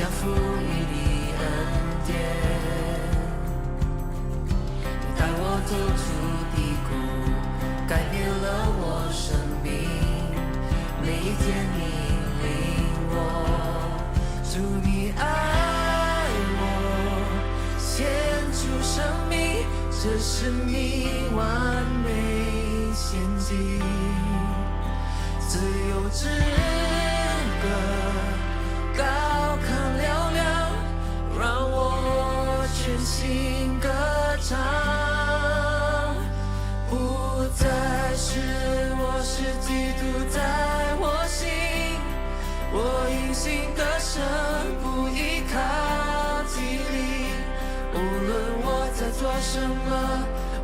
降服于你恩典，你带我走出低谷，改变了我生命，每一天你领我，主你爱我，献出生命，这是你完美献祭，自由之歌高亢嘹亮，让我全心歌唱，不再是我，是基督在我心，我因信得胜，不依靠己力，无论我在做什么，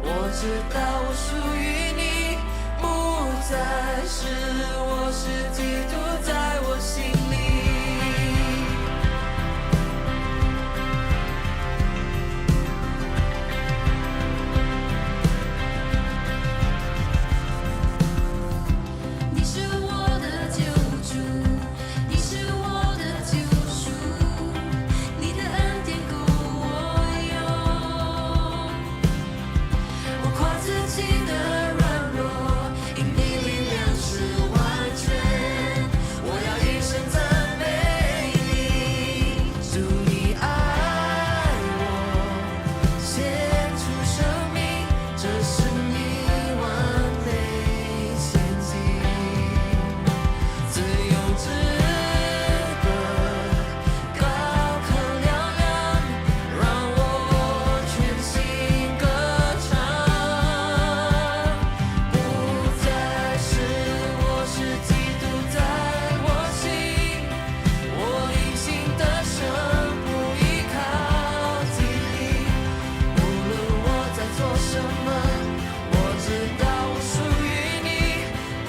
我知道我属于你，不再是我，是基督在我心里。你是我的救主，你是我的救赎，你的恩典够我用。我夸自己的软弱，因你力量是完全，我要一生赞美你。主你爱我，献出生命，这是你完美献祭，自由之歌高亢嘹亮，让我全心歌唱，不再是我，是基督在我心，我因信得胜，不依靠己力，无论我在做什么，我知道我属于你，不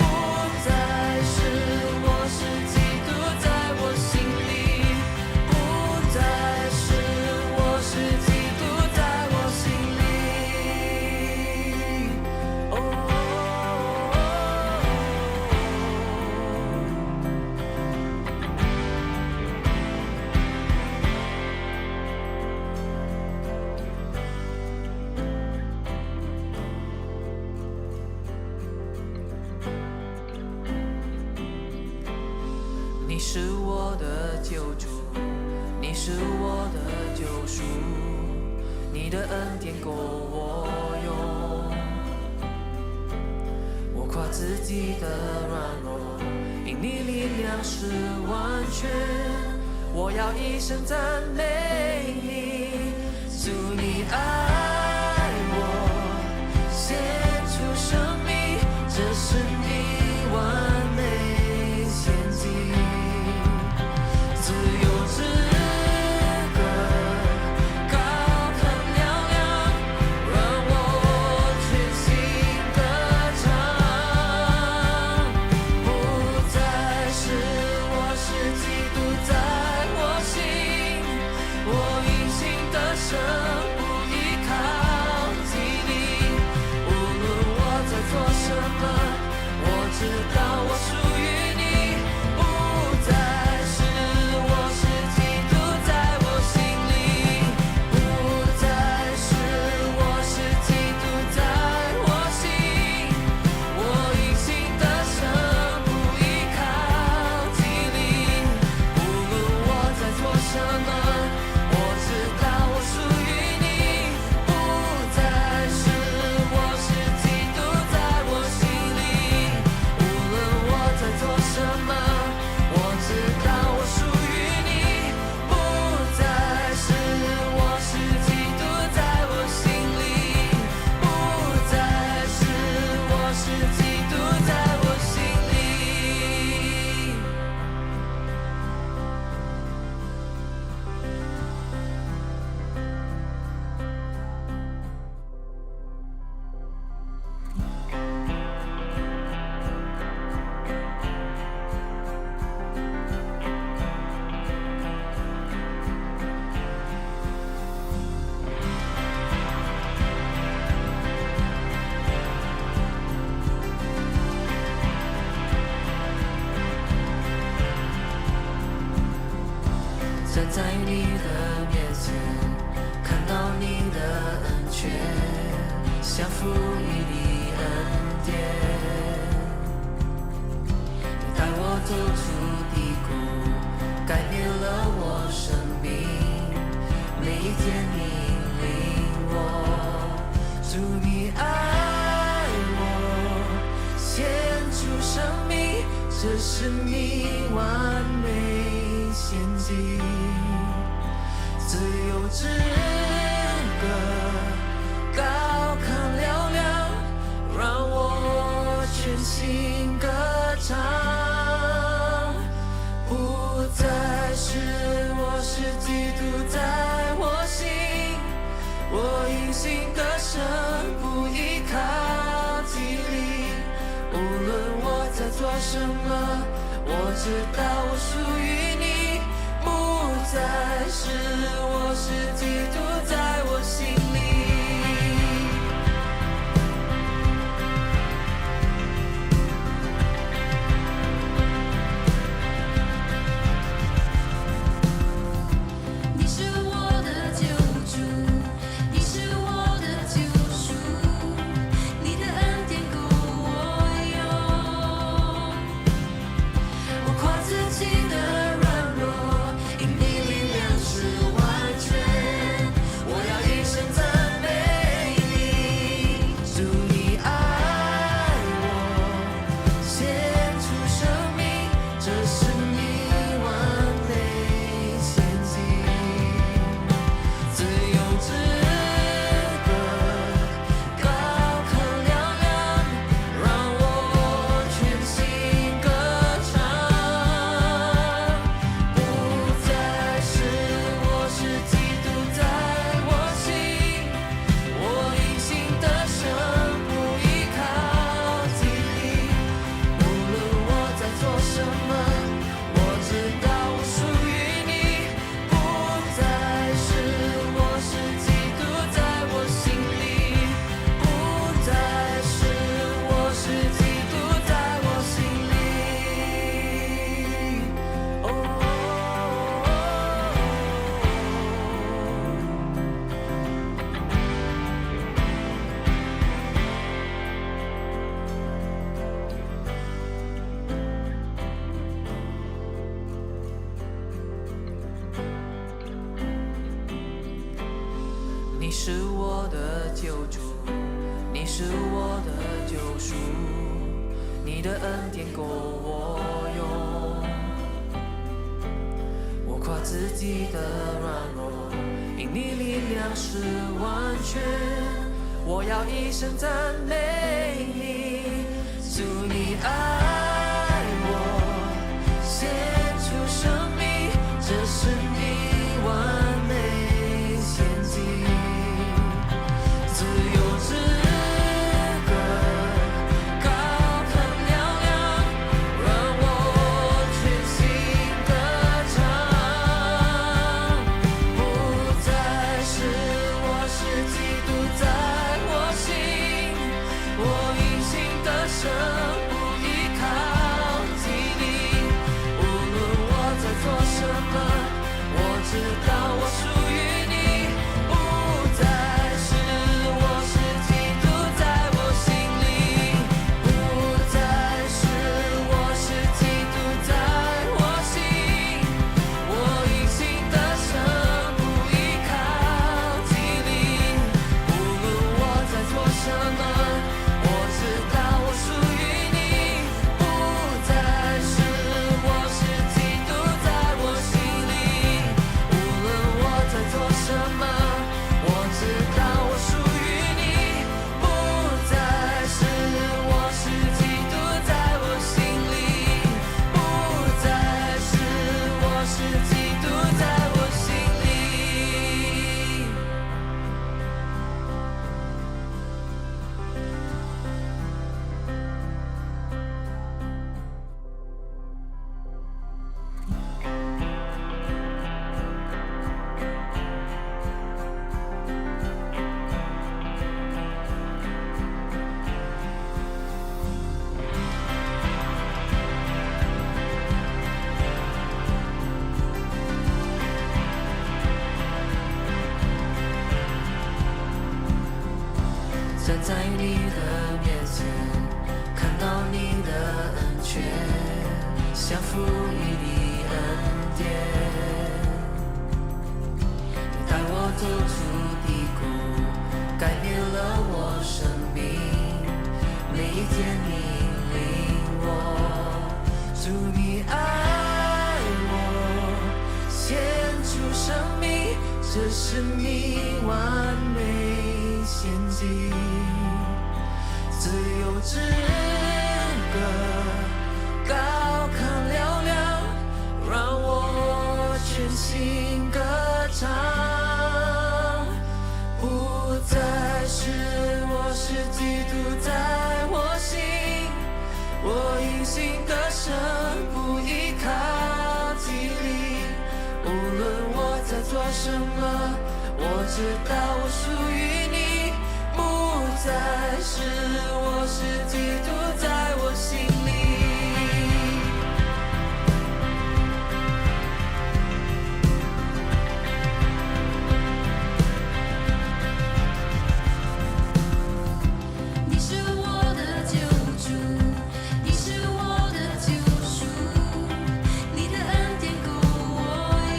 再是我，是基督在我心里，不再是我，是基督在我心里。你是我的救主，你是我的救赎，你的恩典够我用。我夸自己的软弱，因你力量是完全，我要一生赞美你。主你爱我，献出生命，这是你完美献祭，自由之歌高亢嘹亮，让我全心歌唱，不再是我，是基督在我心，我因信得胜，不依靠站在你的面前，看到你的恩泉，降服于你恩典。你带我走出低谷，改变了我生命，每一天你领我，主你爱我，献出生命，这是你完美献祭，自由之歌高亢嘹亮，让我全心歌唱，不再是我，是基督在我心，我因信得胜，不依靠己力，无论我在做什么，我知道我属于你，不再是我，是基督在我心里。你是我的救主，你是我的救赎，你的恩典够我用。我夸自己的软弱，因你力量是完全。我要一生赞美你，主你爱我，献出生命，这是你完美献祭，自由之歌高亢嘹亮，让我全心歌唱，不再是我，是基督在我心，我因信得胜，不依靠己力，无论我在做什么，我知道我属于你，不再是我，是基督在我心里，不再是我，是基督在我心里。你是我的救主，你是我的救赎，你的恩典够我用。我夸自己的软弱，因你力量是完全。我要一生赞美你，主你爱我，献出生命，这是你完美献祭，自由之歌高亢嘹亮，让我全心歌唱，不再是我，是基督在我心，我因信得胜，不依靠己力，无论我在做什么，我知道我属于你，不再是我，是基督在我心里，不再是我，是基督在我心，我因信得胜，不依靠己力，无论我在做什么，我知道我属于你，不再是我，是基督在我心里，无论我在做什么，我知道我属于你，不再是我，是基督在我心里，不再是我，是基督在我心里。你的面前，看到你的恩泉，降服于你恩典。你带我走出低谷，改变了我生命，每一天你领我，主你爱我，献出生命，这是你完美献祭，自由之歌高亢嘹亮，让我全心歌唱，不再是我，是基督在我心，我因信得胜，不依靠己力，无论我在做什么，我知道我属于你，不再是我，是基督在我心里。你是我的救主，你是我的救赎，你的恩典够我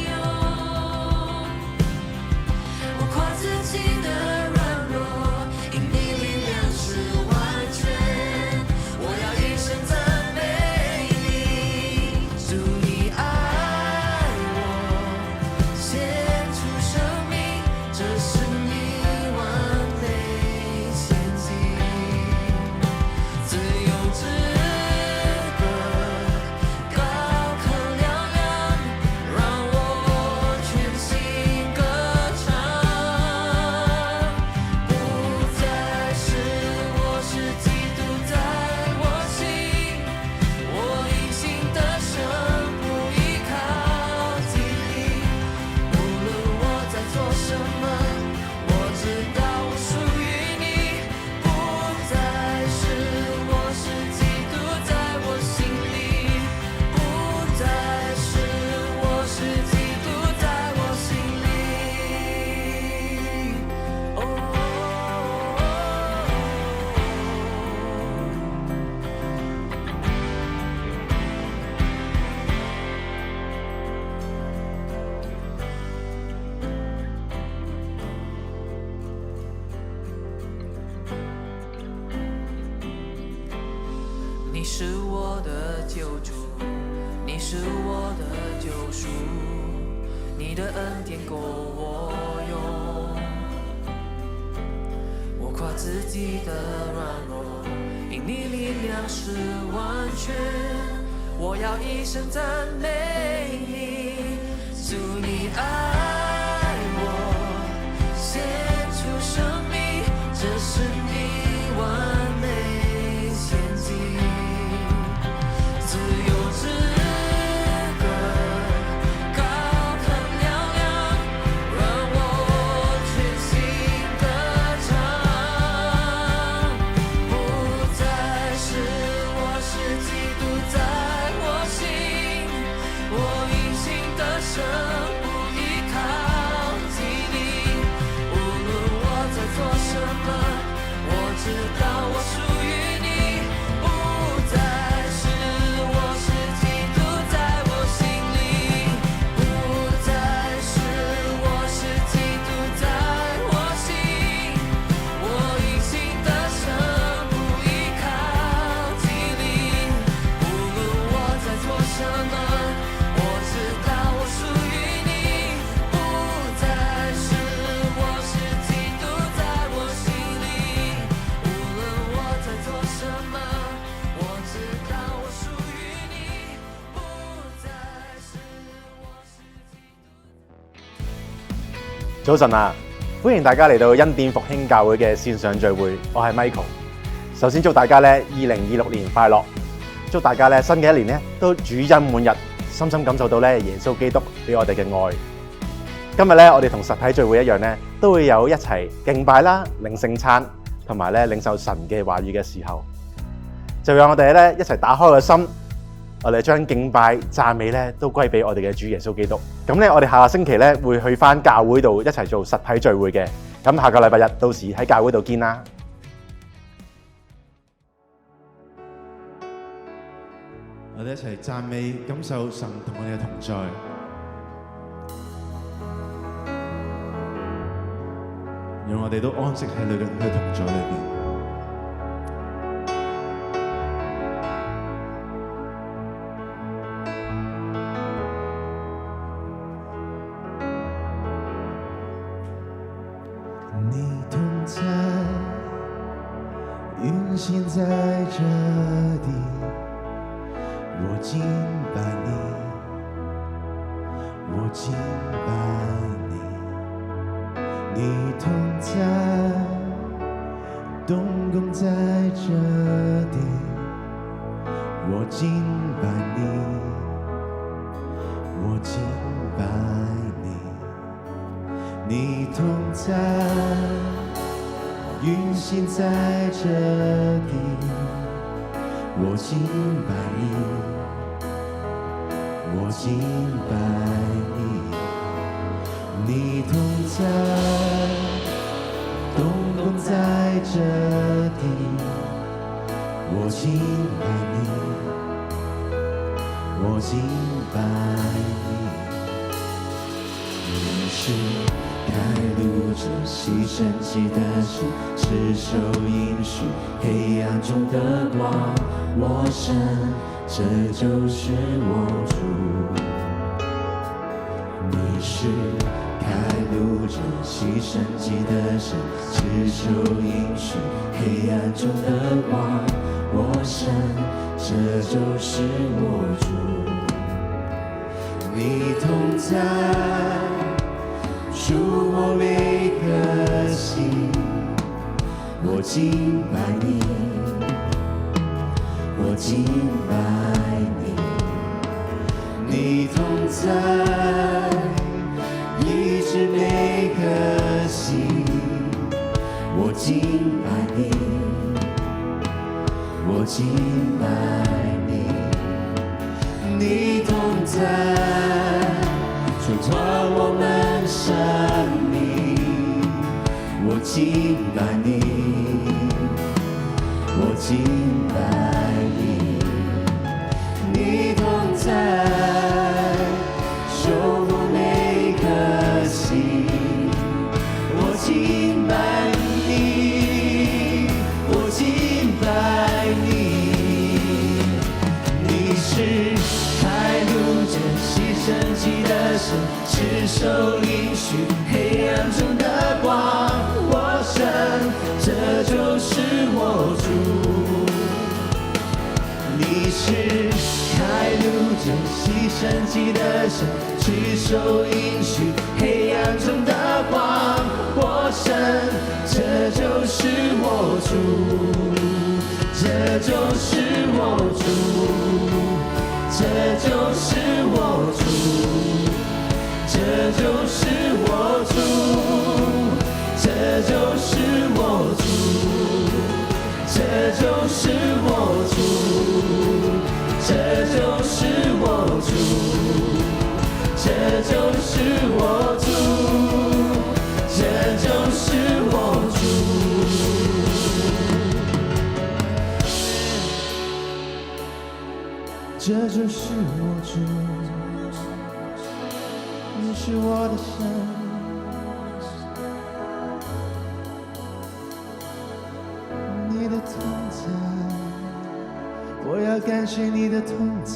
用。我夸自己的软弱，因你力量是完全。我要一生赞美你，主你爱我，献出生命，这是你完美献祭，自由之歌高亢嘹亮，让我全心歌唱，不再是我，是基督在我心，我因信得胜，不依靠己力，无论我在做什么，我知道我属于你，不再是我，是基督在我心里，不再是我，是基督在我心里。你是我的救主，你是我的救赎，你的恩典够我用。我夸自己的软弱，因你力量是完全。我要一生赞美你，主你爱我，献出生命，这是你完美献祭，自由之歌高亢嘹亮，让我全心歌唱，不再是我，是基督在我心，我因信得胜，不依靠己力，无论我在做什么，我知道我属于你，不再是我，是基督在我心里，不再是我，是基督在我心，我因信得胜，不依靠己力，无论我在做什么，我知道我属于你，不再是我，是基督在我心里，无论我在做什么，我知道我属于你，不再是我，是基督。早晨啊，歡迎大家嚟到恩典復興教會嘅線上聚會，我係 Michael。首先祝大家咧2026年快樂，祝大家咧新嘅一年咧都主恩滿溢，深深感受到咧耶穌基督俾我哋嘅愛。今日咧我哋同實體聚會一樣咧，都會有一齊敬拜啦、領聖餐，同埋咧領受神嘅話語嘅時候，就讓我哋咧一齊打開個心，我哋將敬拜、讚美咧都歸俾我哋嘅主耶穌基督。咁咧，我哋下個星期咧會去返教會度一齊做實體聚會嘅。咁下個禮拜日到時喺教會度見啦。我哋一齊讚美，感受神同我哋嘅同在。讓我哋都安息喺佢嘅同在裏邊。你同在，运行在这地，我敬拜你，我敬拜你。你同在，动工在这地，我敬拜你，我敬拜你。你同在，运行在这地，我敬拜你，我敬拜你。你同在，动工在这地，我敬拜你，我敬拜你。你是开路者，牺牲祭的神，持守应许，黑暗中的光，我神，这就是我主。你是开路者，牺牲祭的神，持守应许，黑暗中的光，我神，这就是我主。你同在，主我每颗心，我敬拜你，我敬拜你。你同在，医治每颗心，我敬拜你，我敬拜你。你同在，触摸我们生命，我敬拜你，我敬拜你。你同在，守护每颗心，我敬拜你，我敬拜你。你是开路者，牺牲祭的神，持守应许，黑暗中的光，我神，这就是我主。你是开路者，牺牲祭的神，持守应许，黑暗中的光，我神，这就是我主，这就是我主。这就是我主，这就是我主，这就是我主，这就是我主，这就是我主，这就是我主，这就是我主。这就是我主，你是我的神，你的同在，我要感谢你的同在。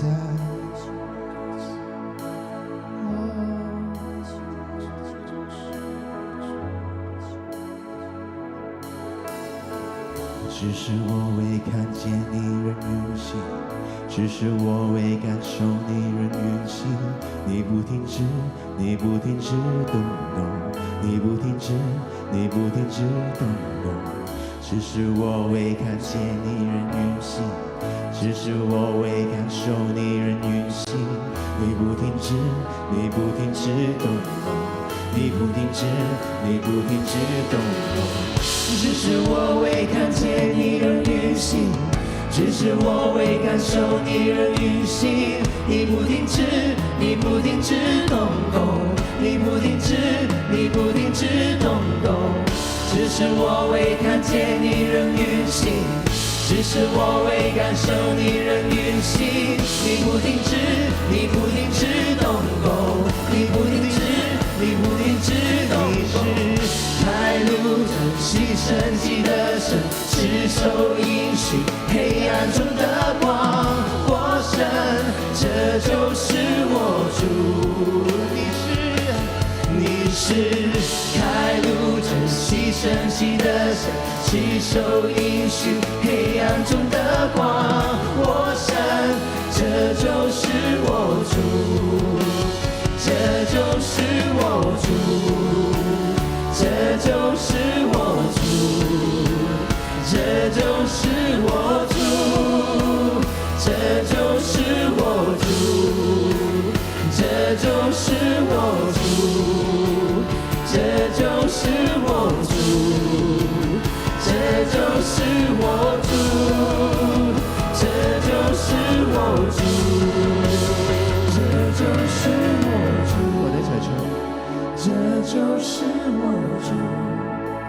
只是我未看见你人运行，只是我未感受你人运行。你不停止，你不停止动动，你不停止，你不停止动动。只是我未看见你人运行，只是我未感受你人运行。你不停止，你不停止动动，你不停止，你不停止动动。只是我未看见你人运行，只是我未感受你人运行。你不停止，你不停止动动，你不停止，你不停止动动。只是我未看见你人运行，只是我未感受你仍运行，你不停止，你不停止动工，你不停止，你不停止动工。开路真牺牲记得神，持守应许，黑暗中的光获胜，这就是我主。你是开路真牺牲记得神，持守应许，黑暗中的光获胜，这就是我主，这就是我主，这就是我主，这就是我主，这就是我主，这就是我主，这就是我主，这就是我主，这就是我主，这就是我主。我哋一齊唱。这就是我主，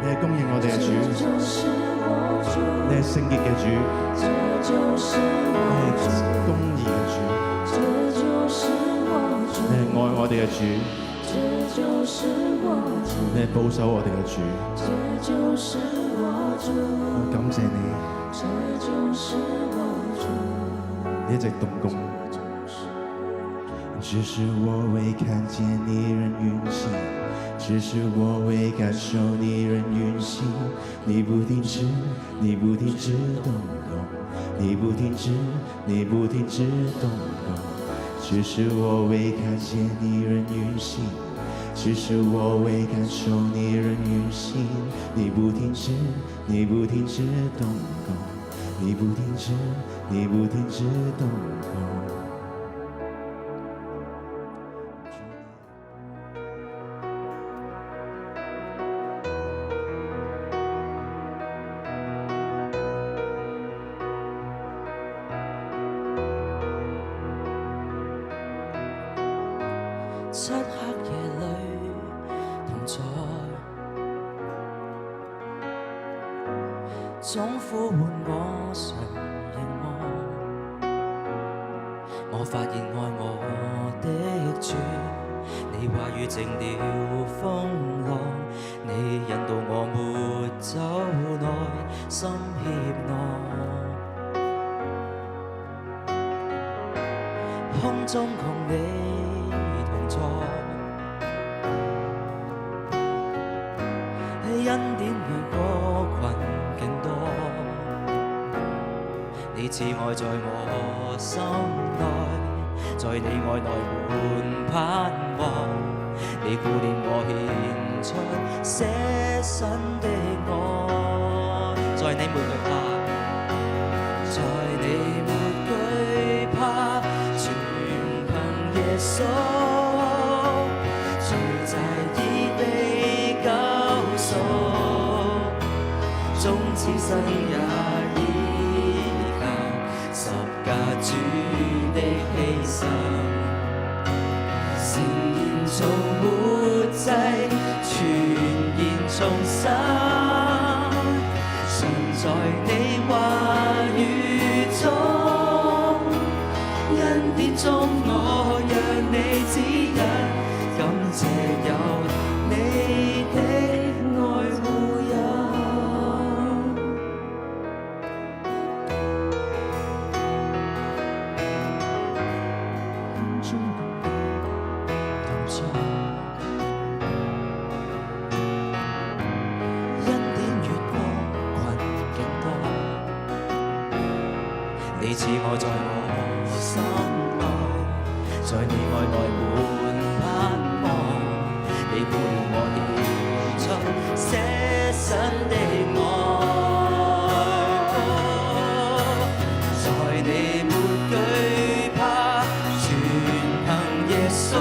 你係供應我哋嘅主，这就是我主，你係聖潔嘅主，这就是你我主，係公義嘅主，这就是我主，你係愛我哋嘅主，这就是我主，你係保守我哋嘅主。这就是我主，我感謝你，这就是我主，你一直動工。只是我未看見你仍運行，只是我未感受你仍運行。你不停止，你不停止動工，你不停止，你不停止動工。只是我未看見你仍運行，只是我未感受你仍運行。你不停止，你不停止動工，你不停止，你不停止動工。漆黑夜裏同在，總呼喚我常凝望。我發現愛我的主，你話語靜了風浪，你引導我沒走內，心怯懦，空中共你恩典越過困境多，你慈愛在我心內，在你愛內滿盼望，你顧念我獻出捨身的愛，在你沒懼怕，在你沒懼怕，全憑耶穌。終此生也依靠十架主的犧牲，誠然做活祭，全然重生，常在你話語中，恩典中我讓你指引，感謝有你的愛護佑。你慈愛在我心內，在你愛內滿盼望，你顧念我獻出捨身的愛，在你沒懼怕，全憑耶穌，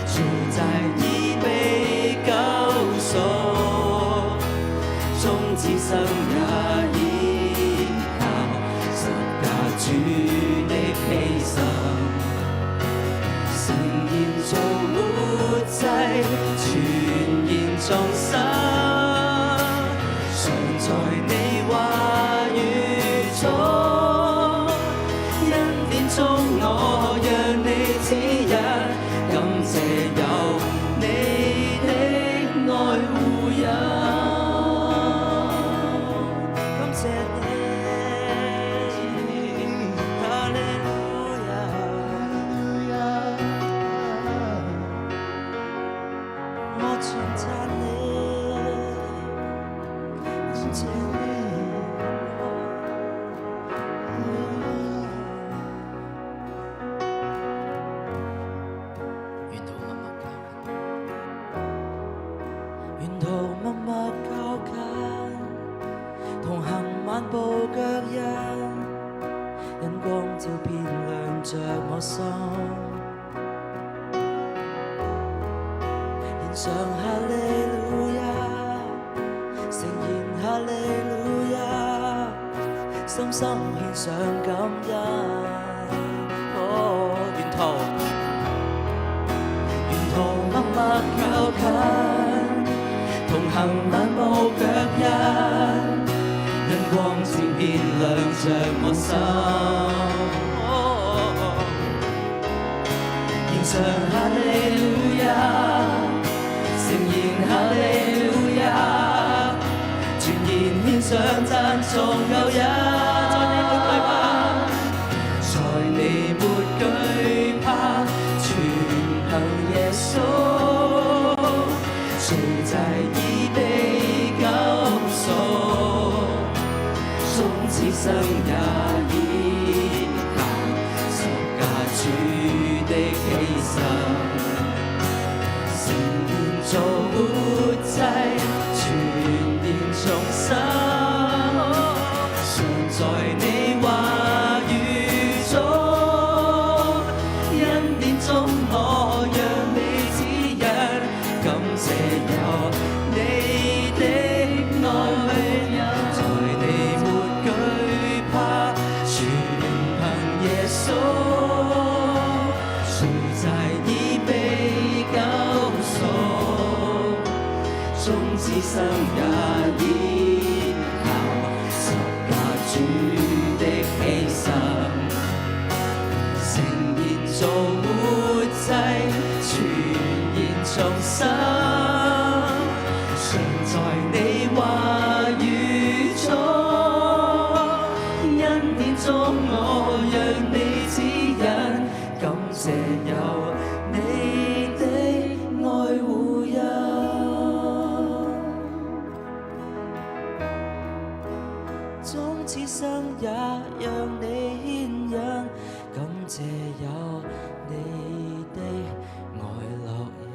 主在已被救贖，終此生也主的犧牲，誠然做活祭，全然重生，常在你話上哈利路亞，誠然哈利路亞，深深獻上感恩。沿途默默靠近，同行漫步腳印，陽光漸變亮着我心。獻上哈利路亞，誠然哈利路亞，全然獻上讚頌救恩。在你沒懼怕，全憑耶穌，罪債已被救贖，終此生也依靠十架主的犧牲，誠然做活祭，全然重生，常在你話語中，恩典中我讓你指引，感謝有你的愛，在你沒懼怕，全憑耶穌，罪債已被救贖，終此生也依靠十架主的犧牲，誠然做活祭，全然重生，常在你話語中，恩典中我讓你指引，感謝有你的愛護佑，終此生也讓你牽引，感謝有你的愛烙印。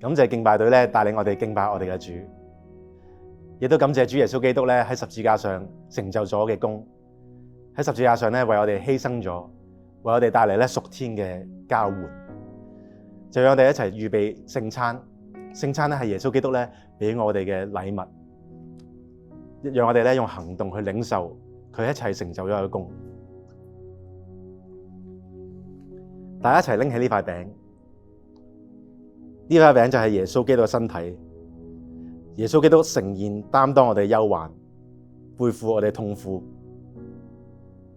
感謝敬拜隊咧帶領我哋敬拜我哋嘅主，亦都感謝主耶穌基督咧喺十字架上成就咗嘅功，喺十字架上咧為我哋犧牲咗，為我哋帶嚟咧屬天嘅交換，就讓我哋一齊預備聖餐。聖餐咧係耶穌基督咧俾我哋嘅禮物，讓我哋咧用行動去領受佢一切成就咗嘅功。大家一齊拎起呢塊餅。呢塊餅就係耶穌基督嘅身體，耶穌基督誠然擔當我哋嘅憂患，背負我哋嘅痛苦，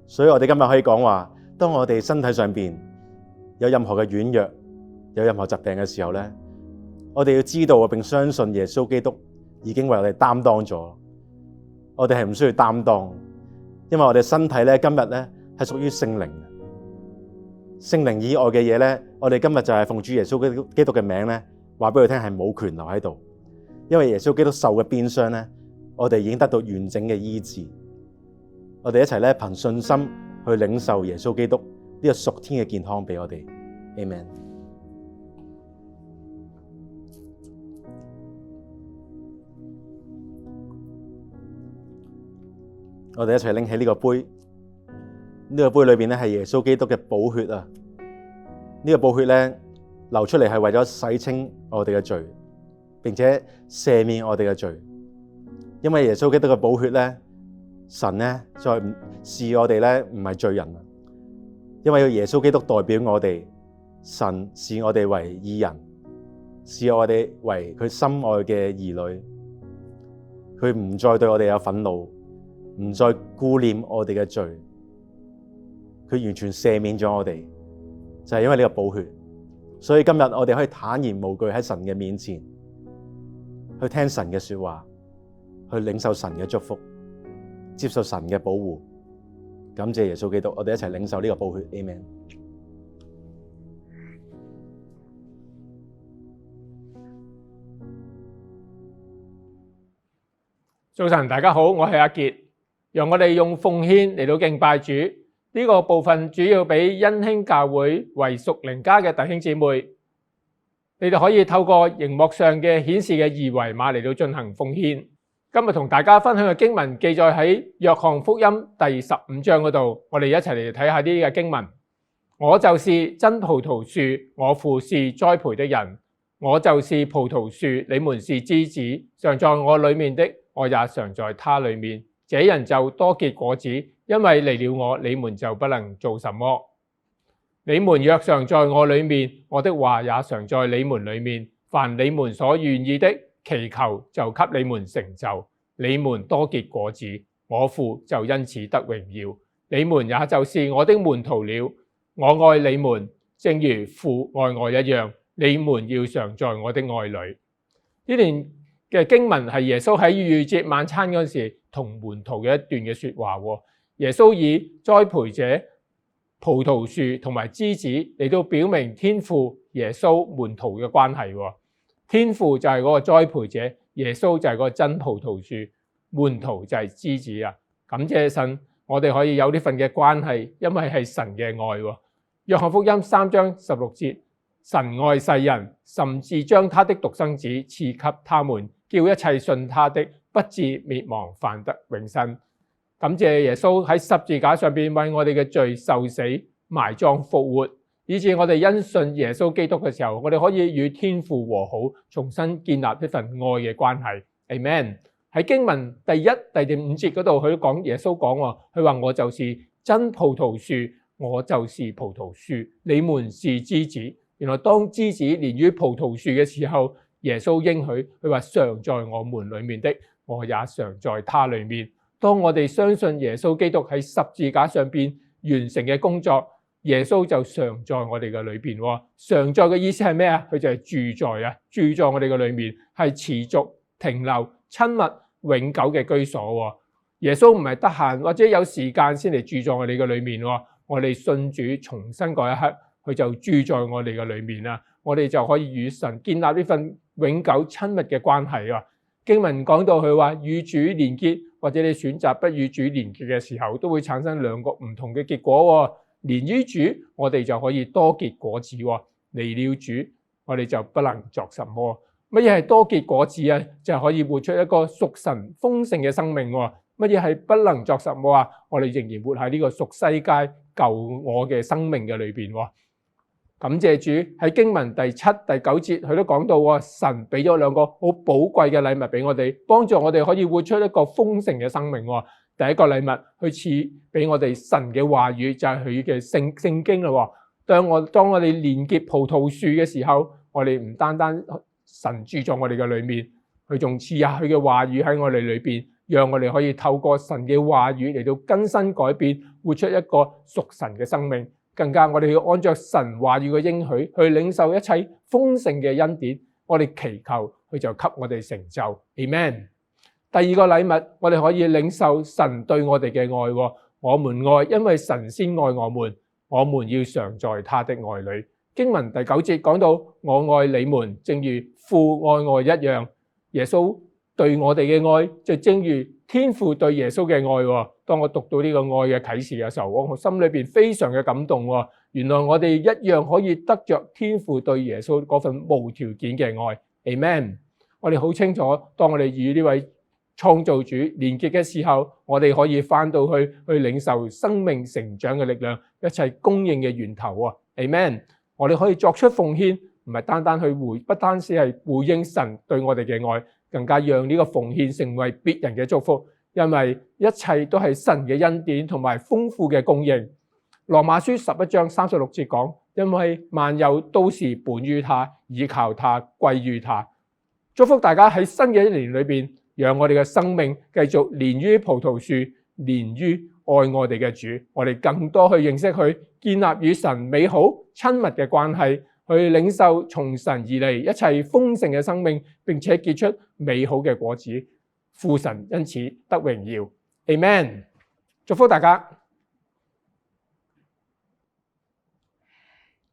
所以我哋今日可以講話，當我哋身體上邊有任何嘅軟弱，有任何疾病嘅時候咧，我哋要知道並相信耶穌基督已經為我哋擔當咗，我哋係唔需要擔當，因為我哋身體咧今日咧係屬於聖靈。聖靈以外嘅嘢咧，我哋今日就係奉主耶穌基督嘅名咧，話俾佢聽係冇權留喺度，因為耶穌基督受嘅鞭傷咧，我哋已經得到完整嘅醫治。我哋一齊咧憑信心去領受耶穌基督呢個屬天嘅健康俾我哋。Amen。我哋一齊拎起呢個杯。呢個杯裏邊咧係耶穌基督嘅寶血啊！呢個寶血咧流出嚟係為咗洗清我哋嘅罪，並且赦免我哋嘅罪。因為耶穌基督嘅寶血咧，神咧再唔視我哋咧唔係罪人啊！因為要耶穌基督代表我哋，神視我哋為義人，視我哋為佢心愛嘅兒女。佢唔再對我哋有憤怒，唔再顧念我哋嘅罪。佢完全赦免咗我哋，就係因為呢個寶血，所以今日我哋可以坦然無懼喺神嘅面前，去聽神嘅說話，去領受神嘅祝福，接受神嘅保護。感謝耶穌基督，我哋一齊領受呢個寶血。Amen。早晨，大家好，我係阿傑，讓我哋用奉獻嚟到敬拜主。呢個部分主要俾恩興教會為屬靈家嘅弟兄姊妹。你哋可以透過熒幕上嘅顯示嘅二維碼嚟到進行奉獻。今日同大家分享嘅經文記載喺約翰福音第15章嗰度，我哋一齊嚟睇下呢啲嘅經文。我就是真葡萄樹，我父是栽培的人。我就是葡萄樹，你們是枝子，常在我裏面的，我也常在他裏面。這人就多結果子，因為離了我，你們就不能做什麼。你們若常在我裏面，我的話也常在你們裏面。凡你們所願意的，祈求就給你們成就。你們多結果子，我父就因此得榮耀。你們也就是我的門徒了。我愛你們，正如父愛我一樣。你們要常在我的愛裏。呢段嘅經文係耶穌喺逾節晚餐嗰時同門徒嘅一段嘅說話。耶穌以栽培者、葡萄樹同埋枝子嚟到表明天父、耶穌、門徒嘅關係。天父就係嗰個栽培者，耶穌就係嗰個真葡萄樹，門徒就係枝子啊！感謝神，我哋可以有呢份嘅關係，因為係神嘅愛。約翰福音3章16節，神愛世人，甚至將他的獨生子賜給他們，叫一切信他的不至滅亡，反得永生。感謝耶穌喺十字架上邊為我哋嘅罪受死、埋葬、復活，以致我哋因信耶穌基督嘅時候，我哋可以與天父和好，重新建立一份愛嘅關係。Amen。喺經文第1、第5節嗰度，佢都講耶穌講喎，佢話我就是真葡萄樹，我就是葡萄樹，你們是枝子。原來當枝子連於葡萄樹嘅時候，耶穌應許佢話常在我們裏面的，我也常在他裏面。當我哋相信耶穌基督喺十字架上邊完成嘅工作，耶穌就常在我哋嘅裏邊。常在嘅意思係咩啊？佢就係住在啊，住在我哋嘅裏面，係持續停留、親密、永久嘅居所。耶穌唔係得閒或者有時間先嚟住在我哋嘅裏面。我哋信主重生嗰一刻，佢就住在我哋嘅裏面啦。我哋就可以與神建立呢份永久親密嘅關係啊！經文講到佢話與主連結，或者你選擇不與主連結嘅時候，都會產生兩個唔同嘅結果。連於主，我哋就可以多結果子；離了主，我哋就不能作什麼。乜嘢係多結果子啊？就係可以活出一個屬神豐盛嘅生命。乜嘢係不能作什麼啊？我哋仍然活喺呢個屬世界舊我嘅生命嘅裏邊。感謝主，喺經文第7、第9節，佢都講到神俾咗兩個好寶貴嘅禮物俾我哋，幫助我哋可以活出一個豐盛嘅生命。第一個禮物，佢賜俾我哋神嘅話語，就係佢嘅聖經啦。當我哋連結葡萄樹嘅時候，我哋唔單單神住在我哋嘅裏面，佢仲賜下佢嘅話語喺我哋裏邊，讓我哋可以透過神嘅話語嚟到更新改變，活出一個屬神嘅生命。更加我哋要按照神話語嘅應許去領受一切豐盛嘅恩典，我哋祈求佢就給我哋成就。Amen。第二個禮物，我哋可以領受神對我哋嘅愛。我們愛，因為神先愛我們，我們要常在他的愛裏。經文第9節講到我愛你們，正如父愛我一樣。耶穌對我哋嘅愛就正如天父對耶穌嘅愛。當我讀到呢個愛嘅啟示嘅時候，我心裏邊非常嘅感動。原來我哋一樣可以得着天父對耶穌嗰份無條件嘅愛。Amen。我哋好清楚，當我哋與呢位創造主連結嘅時候，我哋可以翻到去領受生命成長嘅力量，一切供應嘅源頭。Amen。我哋可以作出奉獻，唔係單單不單止係回應神對我哋嘅愛，更加讓呢個奉獻成為別人嘅祝福。因為一切都係神嘅恩典同埋豐富嘅供應。羅馬書11章36節講，因為萬有都是本於他，倚靠他，歸於他。祝福大家喺新嘅一年裏邊，讓我哋嘅生命繼續連於葡萄樹，連於愛我哋嘅主。我哋更多去認識佢，建立與神美好親密嘅關係，去領受從神而嚟一切豐盛嘅生命，並且結出美好嘅果子。父神因此得榮耀。Amen。祝福大家。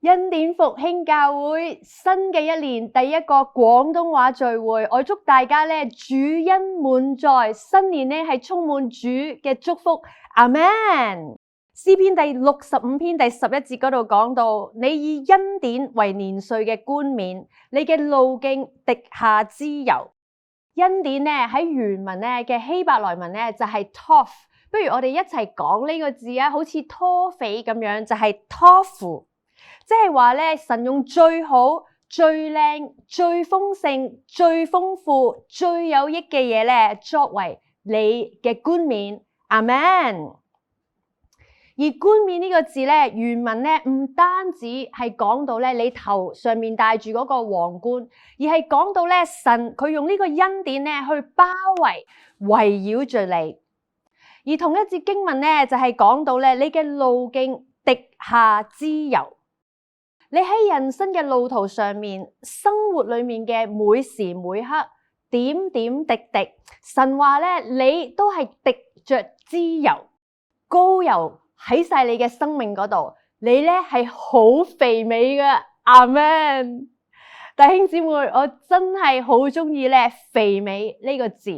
恩典復興教會新嘅一年第一個廣東話聚會，我祝大家咧主恩滿載，新年咧係充滿主嘅祝福。阿們。詩篇第65篇第11節嗰度講到，你以恩典為年歲嘅冠冕，你嘅路徑滴下脂油。恩典咧喺原文咧嘅希伯來文咧就係 tov， 不如我哋一齊講呢個字啊，好似拖肥咁樣，就係 tofu， 即係話咧神用最好、最靚、最豐盛、最豐富、最有益嘅嘢咧作為你嘅冠冕。阿們。而冠冕呢個字咧，原文咧唔單止係講到咧你頭上面戴住嗰個皇冠，而係講到咧神佢用呢個恩典咧去包圍圍繞住你。而同一節經文咧就係講到咧你嘅路徑滴下脂油。你喺人生嘅路途上面，生活裏面嘅每時每刻點點滴滴，神話咧你都係滴着脂油、膏油。喺晒你嘅生命嗰度，你咧係好肥美嘅，阿們。弟兄姊妹，我真係好中意咧肥美呢個字，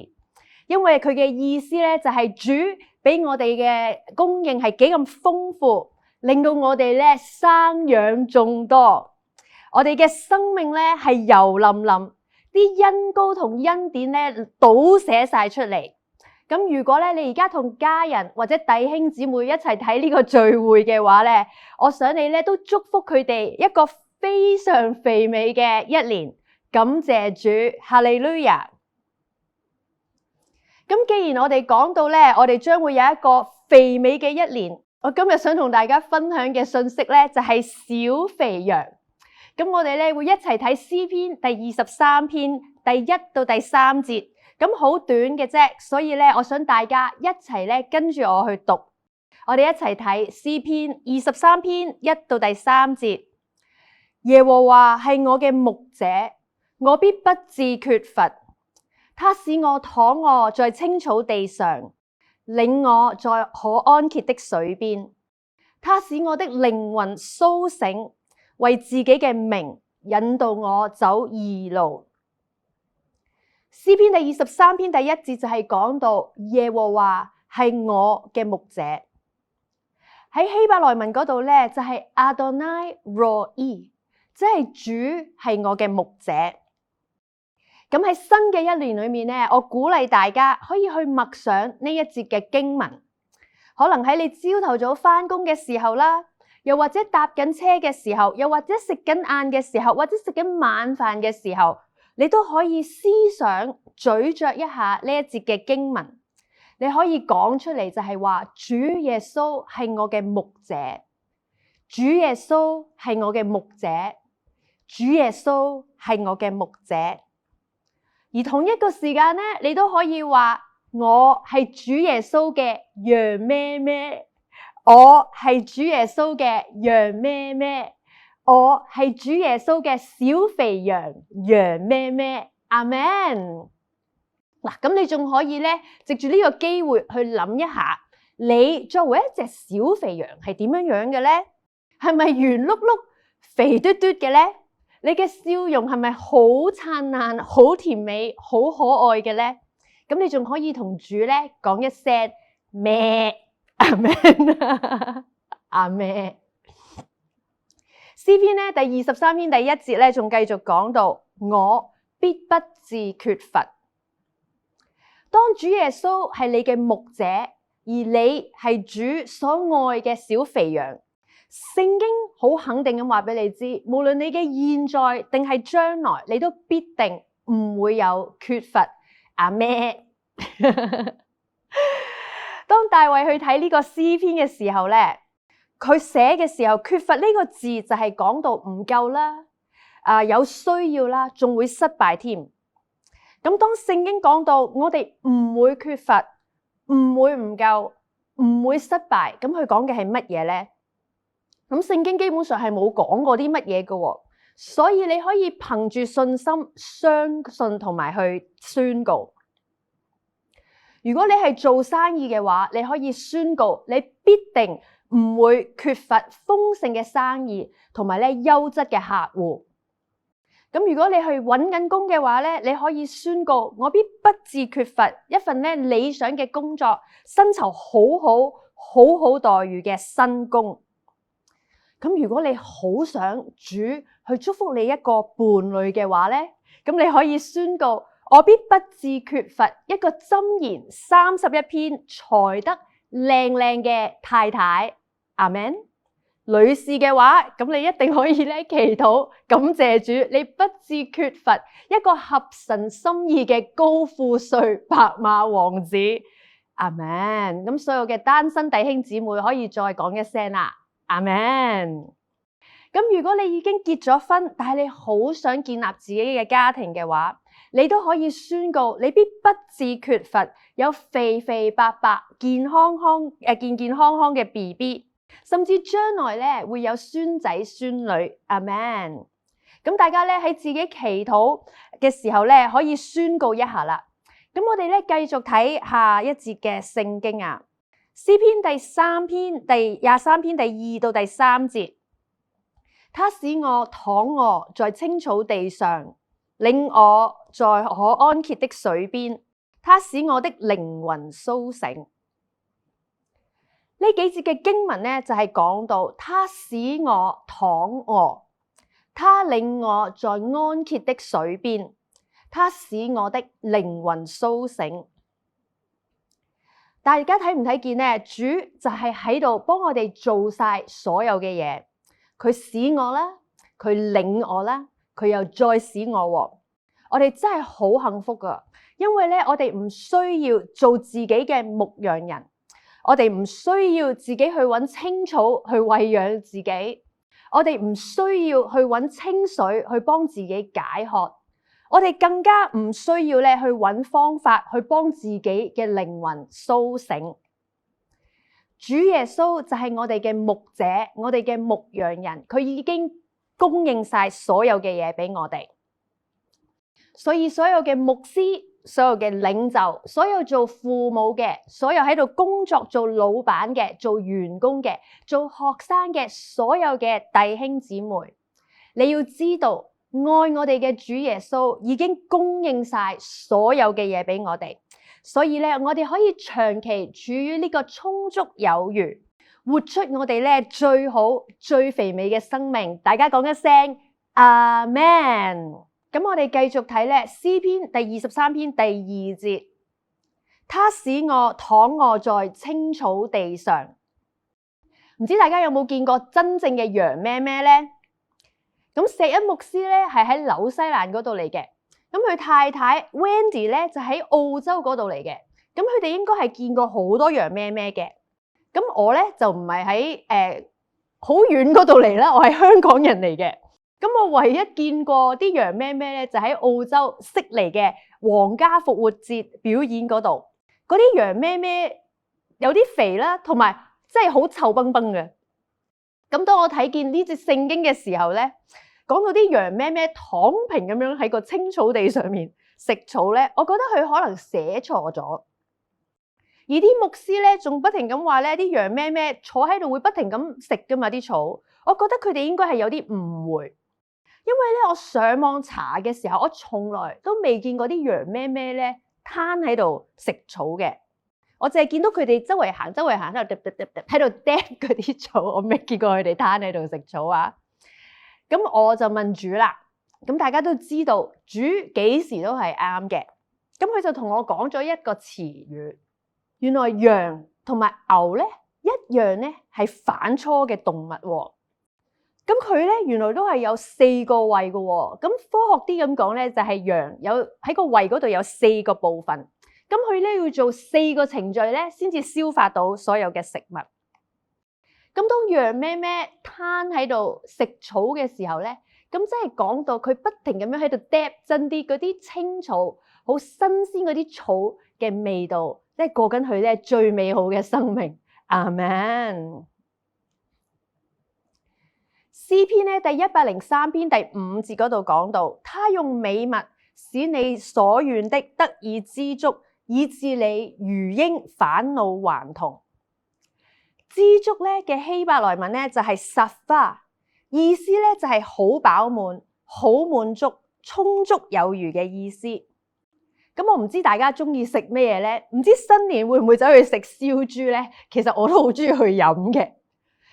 因為佢嘅意思咧就係主俾我哋嘅供應係幾咁豐富，令到我哋咧生養眾多，我哋嘅生命咧係油淋淋，啲恩膏同恩典咧倒瀉晒出嚟。咁如果咧你而家同家人或者弟兄姊妹一齊睇呢個聚會嘅話咧，我想你咧都祝福佢哋一個非常肥美嘅一年。感謝主，哈利路亞。咁既然我哋講到咧，我哋將會有一個肥美嘅一年，我今日想同大家分享嘅信息咧就係小肥羊。咁我哋咧會一齊睇詩篇第23篇第1到第3節。咁好短嘅啫，所以咧，我想大家一齊咧跟住我去讀。我哋一齊睇詩篇23篇1到第3節。耶和華係我嘅牧者，我必不致缺乏。他使我躺臥在青草地上，領我在可安歇的水邊。他使我的靈魂甦醒，為自己嘅名引導我走義路。詩篇第23篇第1節就係講到耶和華係我嘅牧者。喺希伯來文嗰度咧就係 Adonai Ro'i， 即係主係我嘅牧者。咁喺新嘅一年裏面咧，我鼓勵大家可以去默想呢一節嘅經文。可能喺你朝頭早返工嘅時候啦，又或者搭緊車嘅時候，又或者食緊晏嘅時候，或者食緊晚飯嘅時候，你都可以思想咀嚼一下呢一節嘅經文，你可以講出嚟就係話主耶穌係我嘅牧者，主耶穌係我嘅牧者，主耶穌係我嘅牧者。而同一個時間咧，你都可以話我係主耶穌嘅羊咩咩，我係主耶穌嘅羊咩咩。我係主耶穌嘅小肥羊，羊咩咩，阿們。嗱，咁你仲可以咧，藉住呢個機會去諗一下，你作為一隻小肥羊係點樣樣嘅咧？係咪圓碌碌、肥嘟嘟嘅咧？你嘅笑容係咪好燦爛、好甜美、好可愛嘅咧？咁你仲可以同主咧講一聲咩，阿們，阿們。詩篇咧第23篇第1節咧，仲繼續講到我必不致缺乏。當主耶穌係你嘅牧者，而你係主所愛嘅小肥羊，聖經好肯定咁話俾你知，無論你嘅現在定係將來，你都必定唔會有缺乏。阿咩？當大衛去睇呢個詩篇嘅時候咧，佢寫嘅時候缺乏呢個字就係講到唔夠啦，有需要啦，仲會失敗添。咁當聖經講到我哋唔會缺乏，唔會唔夠，唔會失敗，咁佢講嘅係乜嘢咧？咁聖經基本上係冇講過啲乜嘢嘅，所以你可以憑住信心相信同埋去宣告。如果你係做生意嘅話，你可以宣告你必定唔會缺乏豐盛嘅生意，同埋咧優質嘅客戶。咁如果你去揾緊工嘅話咧，你可以宣告我必不致缺乏一份咧理想嘅工作，薪酬好好，好好待遇嘅新工。咁如果你好想主去祝福你一個伴侶嘅話呢，咁你可以宣告：我必不致缺乏一個箴言31篇才得靚靚嘅太太。阿們。女士嘅話，咁你一定可以咧祈禱感謝主，你不致缺乏一個合神心意嘅高富帥白馬王子。阿們。咁所有嘅單身弟兄姊妹可以再講一聲啦。阿們。咁如果你已經結咗婚，但係你好想建立自己嘅家庭嘅話，你都可以宣告，你必不致缺乏有肥肥白白、健健康康嘅 BB。甚至將來咧會有孫仔孫女。阿們。咁大家咧喺自己祈禱嘅時候咧可以宣告一下啦。咁我哋咧繼續睇下一節嘅聖經啊，詩篇第23篇第2到第3節。他使我躺臥在青草地上，領我在可安歇的水邊。他使我的靈魂蘇醒。呢幾節嘅經文咧就係講到，他使我躺臥，他領我在安歇的水邊，他使我的靈魂蘇醒。大家睇唔睇見咧？主就係喺度幫我哋做晒所有嘅嘢，佢使我啦，佢領我啦，佢又再使我喎。我哋真係好幸福噶，因為咧我哋唔需要做自己嘅牧羊人。我哋唔需要自己去揾青草去餵養自己，我哋唔需要去揾清水去幫自己解渴，我哋更加唔需要咧去揾方法去幫自己嘅靈魂蘇醒。主耶穌就係我哋嘅牧者，我哋嘅牧羊人，佢已經供應晒所有嘅嘢俾我哋，所以所有嘅牧師，所有嘅領袖，所有做父母嘅，所有喺度工作做老闆嘅，做員工嘅，做學生嘅，所有嘅弟兄姊妹，你要知道，愛我哋嘅主耶穌已經供應晒所有嘅嘢俾我哋，所以咧，我哋可以長期處於呢個充足有餘，活出我哋咧最好最肥美嘅生命。大家講一聲阿們。咁我哋繼續睇咧詩篇第23篇第2節，他使我躺臥在青草地上。唔知大家有冇見過真正嘅羊咩咩咧？咁石恩牧師咧係喺紐西蘭嗰度嚟嘅，咁佢太太 Wendy 咧就喺澳洲嗰度嚟嘅，咁佢哋應該係見過好多羊咩咩嘅。咁我咧就唔係喺好遠嗰度嚟啦，我係香港人嚟嘅。咁我唯一見過啲羊咩咩咧，就喺澳洲悉尼嘅皇家復活節表演嗰度。嗰啲羊咩咩有啲肥啦，同埋真係好臭崩崩嘅。咁當我睇見呢節聖經嘅時候咧，講到啲羊咩咩躺平咁樣喺個青草地上面食草咧，我覺得佢可能寫錯咗。而啲牧師咧仲不停咁話咧，啲羊咩咩坐喺度會不停咁食噶嘛啲草。我覺得佢哋應該係有啲誤會。因為咧，我上網查嘅時候，我從來都未見過啲羊咩咩咧攤喺度食草嘅。我淨係見到佢哋周圍行喺度喺度嗒嗰啲草，我未見過佢哋攤喺度食草啊。咁我就問主啦。咁大家都知道主幾時都係啱嘅。咁佢就同我講咗一個詞語，原來羊同埋牛咧一樣咧係反芻嘅動物喎。咁佢咧原來都係有4個胃嘅喎，咁科學啲咁講咧就係羊有喺個胃嗰度有4個部分，咁佢咧要做4個程序咧先至消化到所有嘅食物。咁當羊咩咩攤喺度食草嘅時候咧，咁即係講到佢不停咁樣喺度嗒真啲嗰啲青草，好新鮮嗰啲草嘅味道，即係過緊佢咧最美好嘅生命。阿們。詩篇咧第103篇第5節嗰度講到，他用美物使你所願的得以知足，以致你如鷹返老還童。知足咧嘅希伯來文咧就係撒花，意思咧就係好飽滿、好滿足、充足有餘嘅意思。咁我唔知大家中意食咩嘢咧？唔知新年會唔會走去食燒豬咧？其實我都好中意去飲嘅。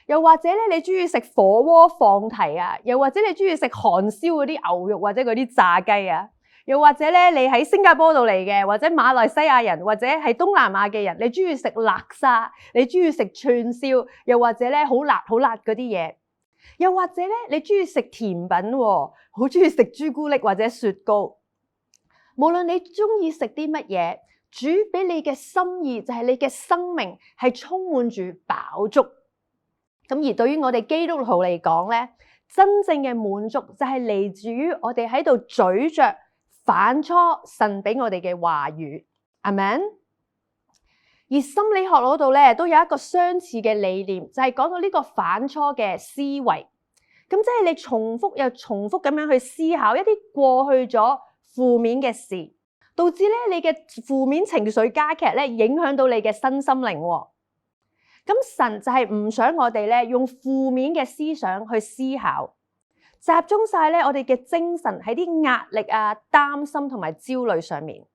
又或者咧，你中意食火鍋放題啊？又或者你中意食韓燒嗰啲牛肉或者嗰啲炸雞啊？又或者咧，你喺新加坡度嚟嘅，或者馬來西亞人，或者係東南亞嘅人，你中意食辣沙，你中意食串燒，又或者咧好辣嗰啲嘢，又或者咧你中意食甜品喎，好中意食朱古力或者雪糕。無論你中意食啲乜嘢，主俾你嘅心意就係你嘅生命係充滿住飽足。咁而對於我哋基督徒嚟講咧，真正嘅滿足就係嚟自於我哋喺度咀嚼反芻神俾我哋嘅話語，阿們。而心理學嗰度咧都有一個相似嘅理念，就係講到呢個反芻嘅思維。咁即係你重複又重複咁樣去思考一啲過去咗負面嘅事，導致咧你嘅負面情緒加劇咧，影響到你嘅身心靈。咁神就係唔想我哋咧用負面嘅思想去思考。集中晒咧，我哋嘅精神喺啲壓力啊、擔心同埋焦慮上面。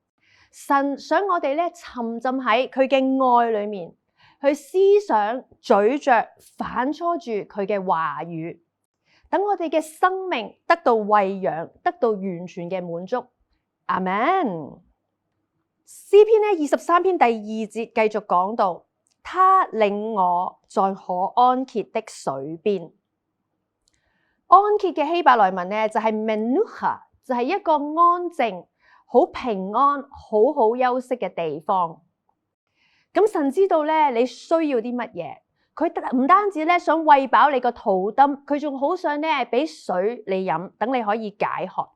神想我哋咧沉浸喺佢嘅愛裏面，去思想、咀嚼、反芻住佢嘅話語，等我哋嘅生命得到餵養，得到完全嘅滿足。阿們。詩篇咧23篇第2節繼續講到，他領我在可安歇的水邊。安歇嘅希伯來文咧就係 menucha， 就係一個安靜、好平安、好好休息嘅地方。咁神知道咧你需要啲乜嘢，佢唔單止咧想餵飽你個肚燈，佢仲好想咧俾水你飲，等你可以解渴。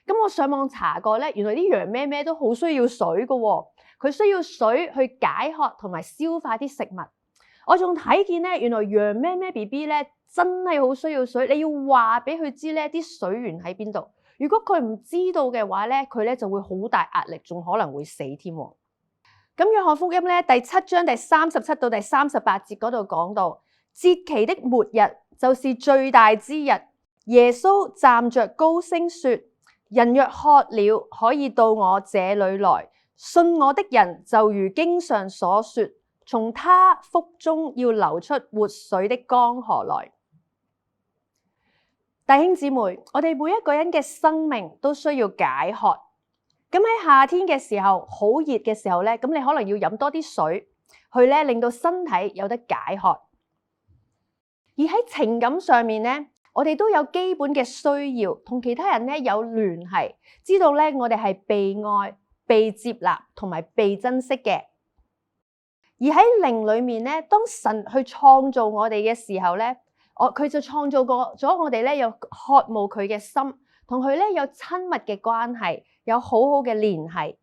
咁我上網查過咧，原來啲羊咩咩都好需要水噶喎，佢需要水去解渴同埋消化啲食物。我仲睇見咧，原來羊咩咩 BB 咧真係好需要水，你要話俾佢知咧啲水源喺邊度。如果佢唔知道嘅話咧，佢咧就會好大壓力，仲可能會死添。咁約翰福音咧第7章第37到第38節嗰度講到，節期的末日就是最大之日。耶穌站着高聲說：人若渴了，可以到我這裏來，信我的人就如經上所說，從他腹中要流出活水的江河來。弟兄姊妹，我哋每一個人嘅生命都需要解渴。咁喺夏天嘅時候，好熱嘅時候咧，咁你可能要飲多啲水，去咧令到身體有得解渴。而喺情感上面咧，我哋都有基本嘅需要，同其他人咧有聯繫，知道咧我哋係被愛、被接納同埋被珍惜嘅。而喺靈裏面咧，當神去創造我哋嘅時候咧，佢就創造過咗我哋咧有渴慕佢嘅心，同佢咧有親密嘅關係，有好好嘅聯繫。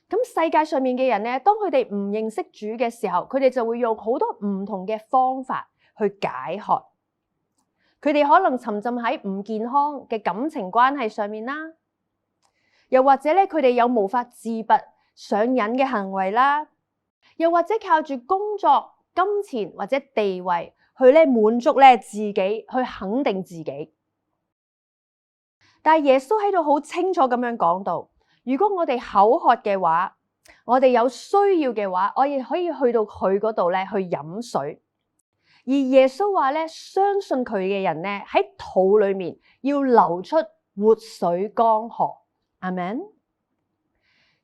咁世界上面嘅人咧，當佢哋唔認識主嘅時候，佢哋就會用好多唔同嘅方法去解渴。佢哋可能沉浸喺唔健康嘅感情關係上面啦，又或者咧佢哋有無法自拔上癮嘅行為啦，又或者靠住工作、金錢或者地位去咧滿足咧自己，去肯定自己。但係耶穌喺度好清楚咁樣講到，如果我哋口渴嘅話，我哋有需要嘅話，我亦可以去到佢嗰度咧去飲水。而耶穌話咧，相信佢嘅人咧喺肚裏面要流出活水江河。阿們。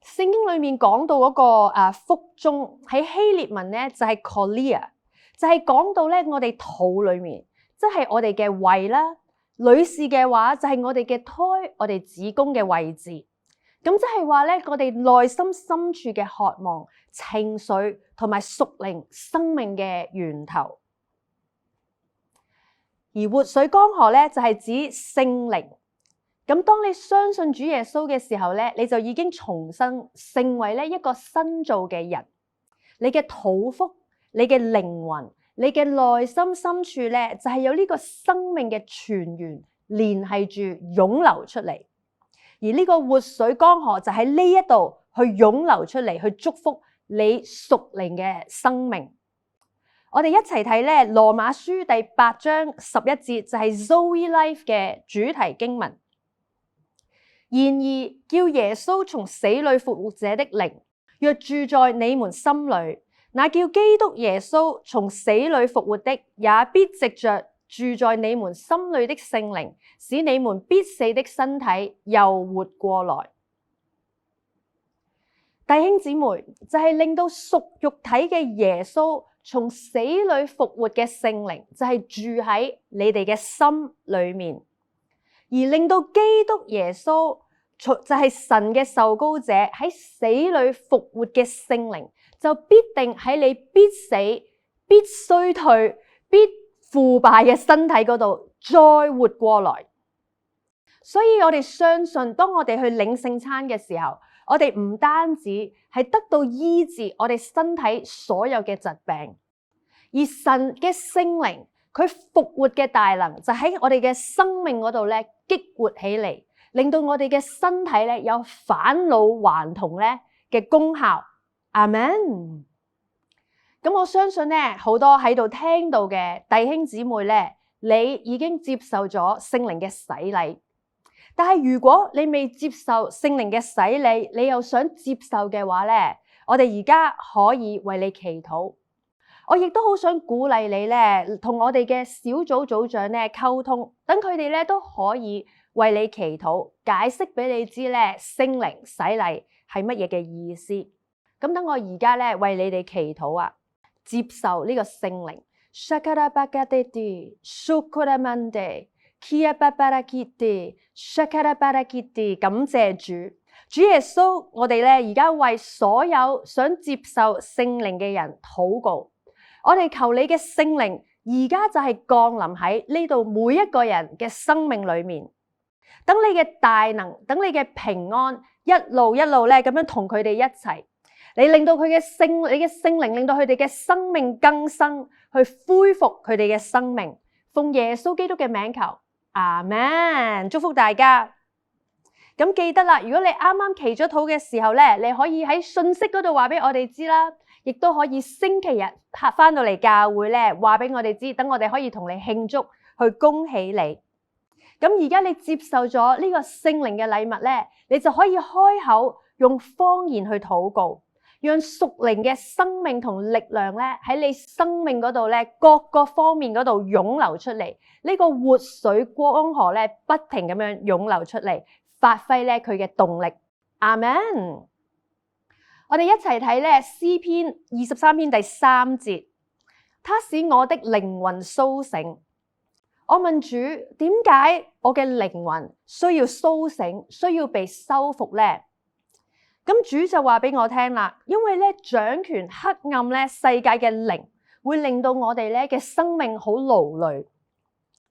聖經裏面講到嗰個腹中喺希臘文咧就係 kolia， 就係講到咧我哋肚裏面，即係我哋嘅胃啦。女士嘅話就係我哋嘅胎，我哋子宮嘅位置。咁即係話咧，我哋內心深處嘅渴望、情緒同埋屬靈生命嘅源頭。而活水江河咧就係指聖靈。咁當你相信主耶穌嘅時候咧，你就已經重生，成為咧一個新造嘅人。你嘅肚腹、你嘅靈魂、你嘅內心深處咧，就係有呢個生命嘅泉源聯繫住湧流出嚟。而呢個活水江河就喺呢一度去湧流出嚟，去祝福你屬靈嘅生命。我哋一齊睇咧羅馬書第8章11節，就係 Zoe Life 嘅主題經文。然而叫耶穌從死裏復活者的靈，若住在你們心裏，那叫基督耶穌從死裏復活的，也必藉着住在你們心裏的聖靈，使你們必死的身體又活過來。弟兄姊妹，就係令到屬肉體嘅耶穌從死裏復活嘅聖靈，就係住喺你哋嘅心裏面，而令到基督耶穌就係神嘅受膏者喺死裏復活嘅聖靈，就必定喺你必死、必衰退、必腐敗嘅身體嗰度再活過來。所以我哋相信，當我哋去領聖餐嘅時候，我哋唔單止係得到醫治我哋身體所有嘅疾病，而神嘅聖靈佢復活嘅大能就喺我哋嘅生命嗰度咧激活起嚟，令到我哋嘅身體咧有返老還童咧嘅功效。阿們。咁我相信咧，好多喺度聽到嘅弟兄姊妹咧，你已經接受咗聖靈嘅洗禮。但係如果你未接受聖靈嘅洗禮，你又想接受嘅話咧，我哋而家可以為你祈禱。我亦都好想鼓勵你咧，同我哋嘅小組組長咧溝通，等佢哋咧都可以為你祈禱，解釋俾你知咧聖靈洗禮係乜嘢嘅意思。咁等我而家咧為你哋祈禱啊，接受呢個聖靈。感謝主，主耶穌，我哋咧而家為所有想接受聖靈嘅人禱告。我哋求你嘅聖靈而家就係降臨喺呢度每一個人嘅生命裏面，等你嘅大能，等你嘅平安一路咧咁樣同佢哋一齊，你令到你嘅聖靈令到佢哋嘅生命更新，去恢復佢哋嘅生命。奉耶穌基督嘅名求，阿們。祝福大家。咁記得啦，如果你啱啱祈咗禱嘅時候咧，你可以喺信息嗰度話俾我哋知啦，亦都可以星期日翻到嚟教會咧話俾我哋知，等我哋可以同你慶祝，去恭喜你。咁而家你接受咗呢個聖靈嘅禮物咧，你就可以開口用方言去禱告，讓屬靈嘅生命同力量咧喺你生命嗰度咧各個方面嗰度湧流出嚟。呢個活水江河咧不停咁樣湧流出嚟，發揮咧佢嘅動力。阿們。我哋一齊睇咧詩篇23篇第3節，他使我的靈魂甦醒。我問主，點解我嘅靈魂需要甦醒，需要被修復咧？咁主就話俾我聽啦，因為咧掌權黑暗咧世界嘅靈會令到我哋咧嘅生命好勞累。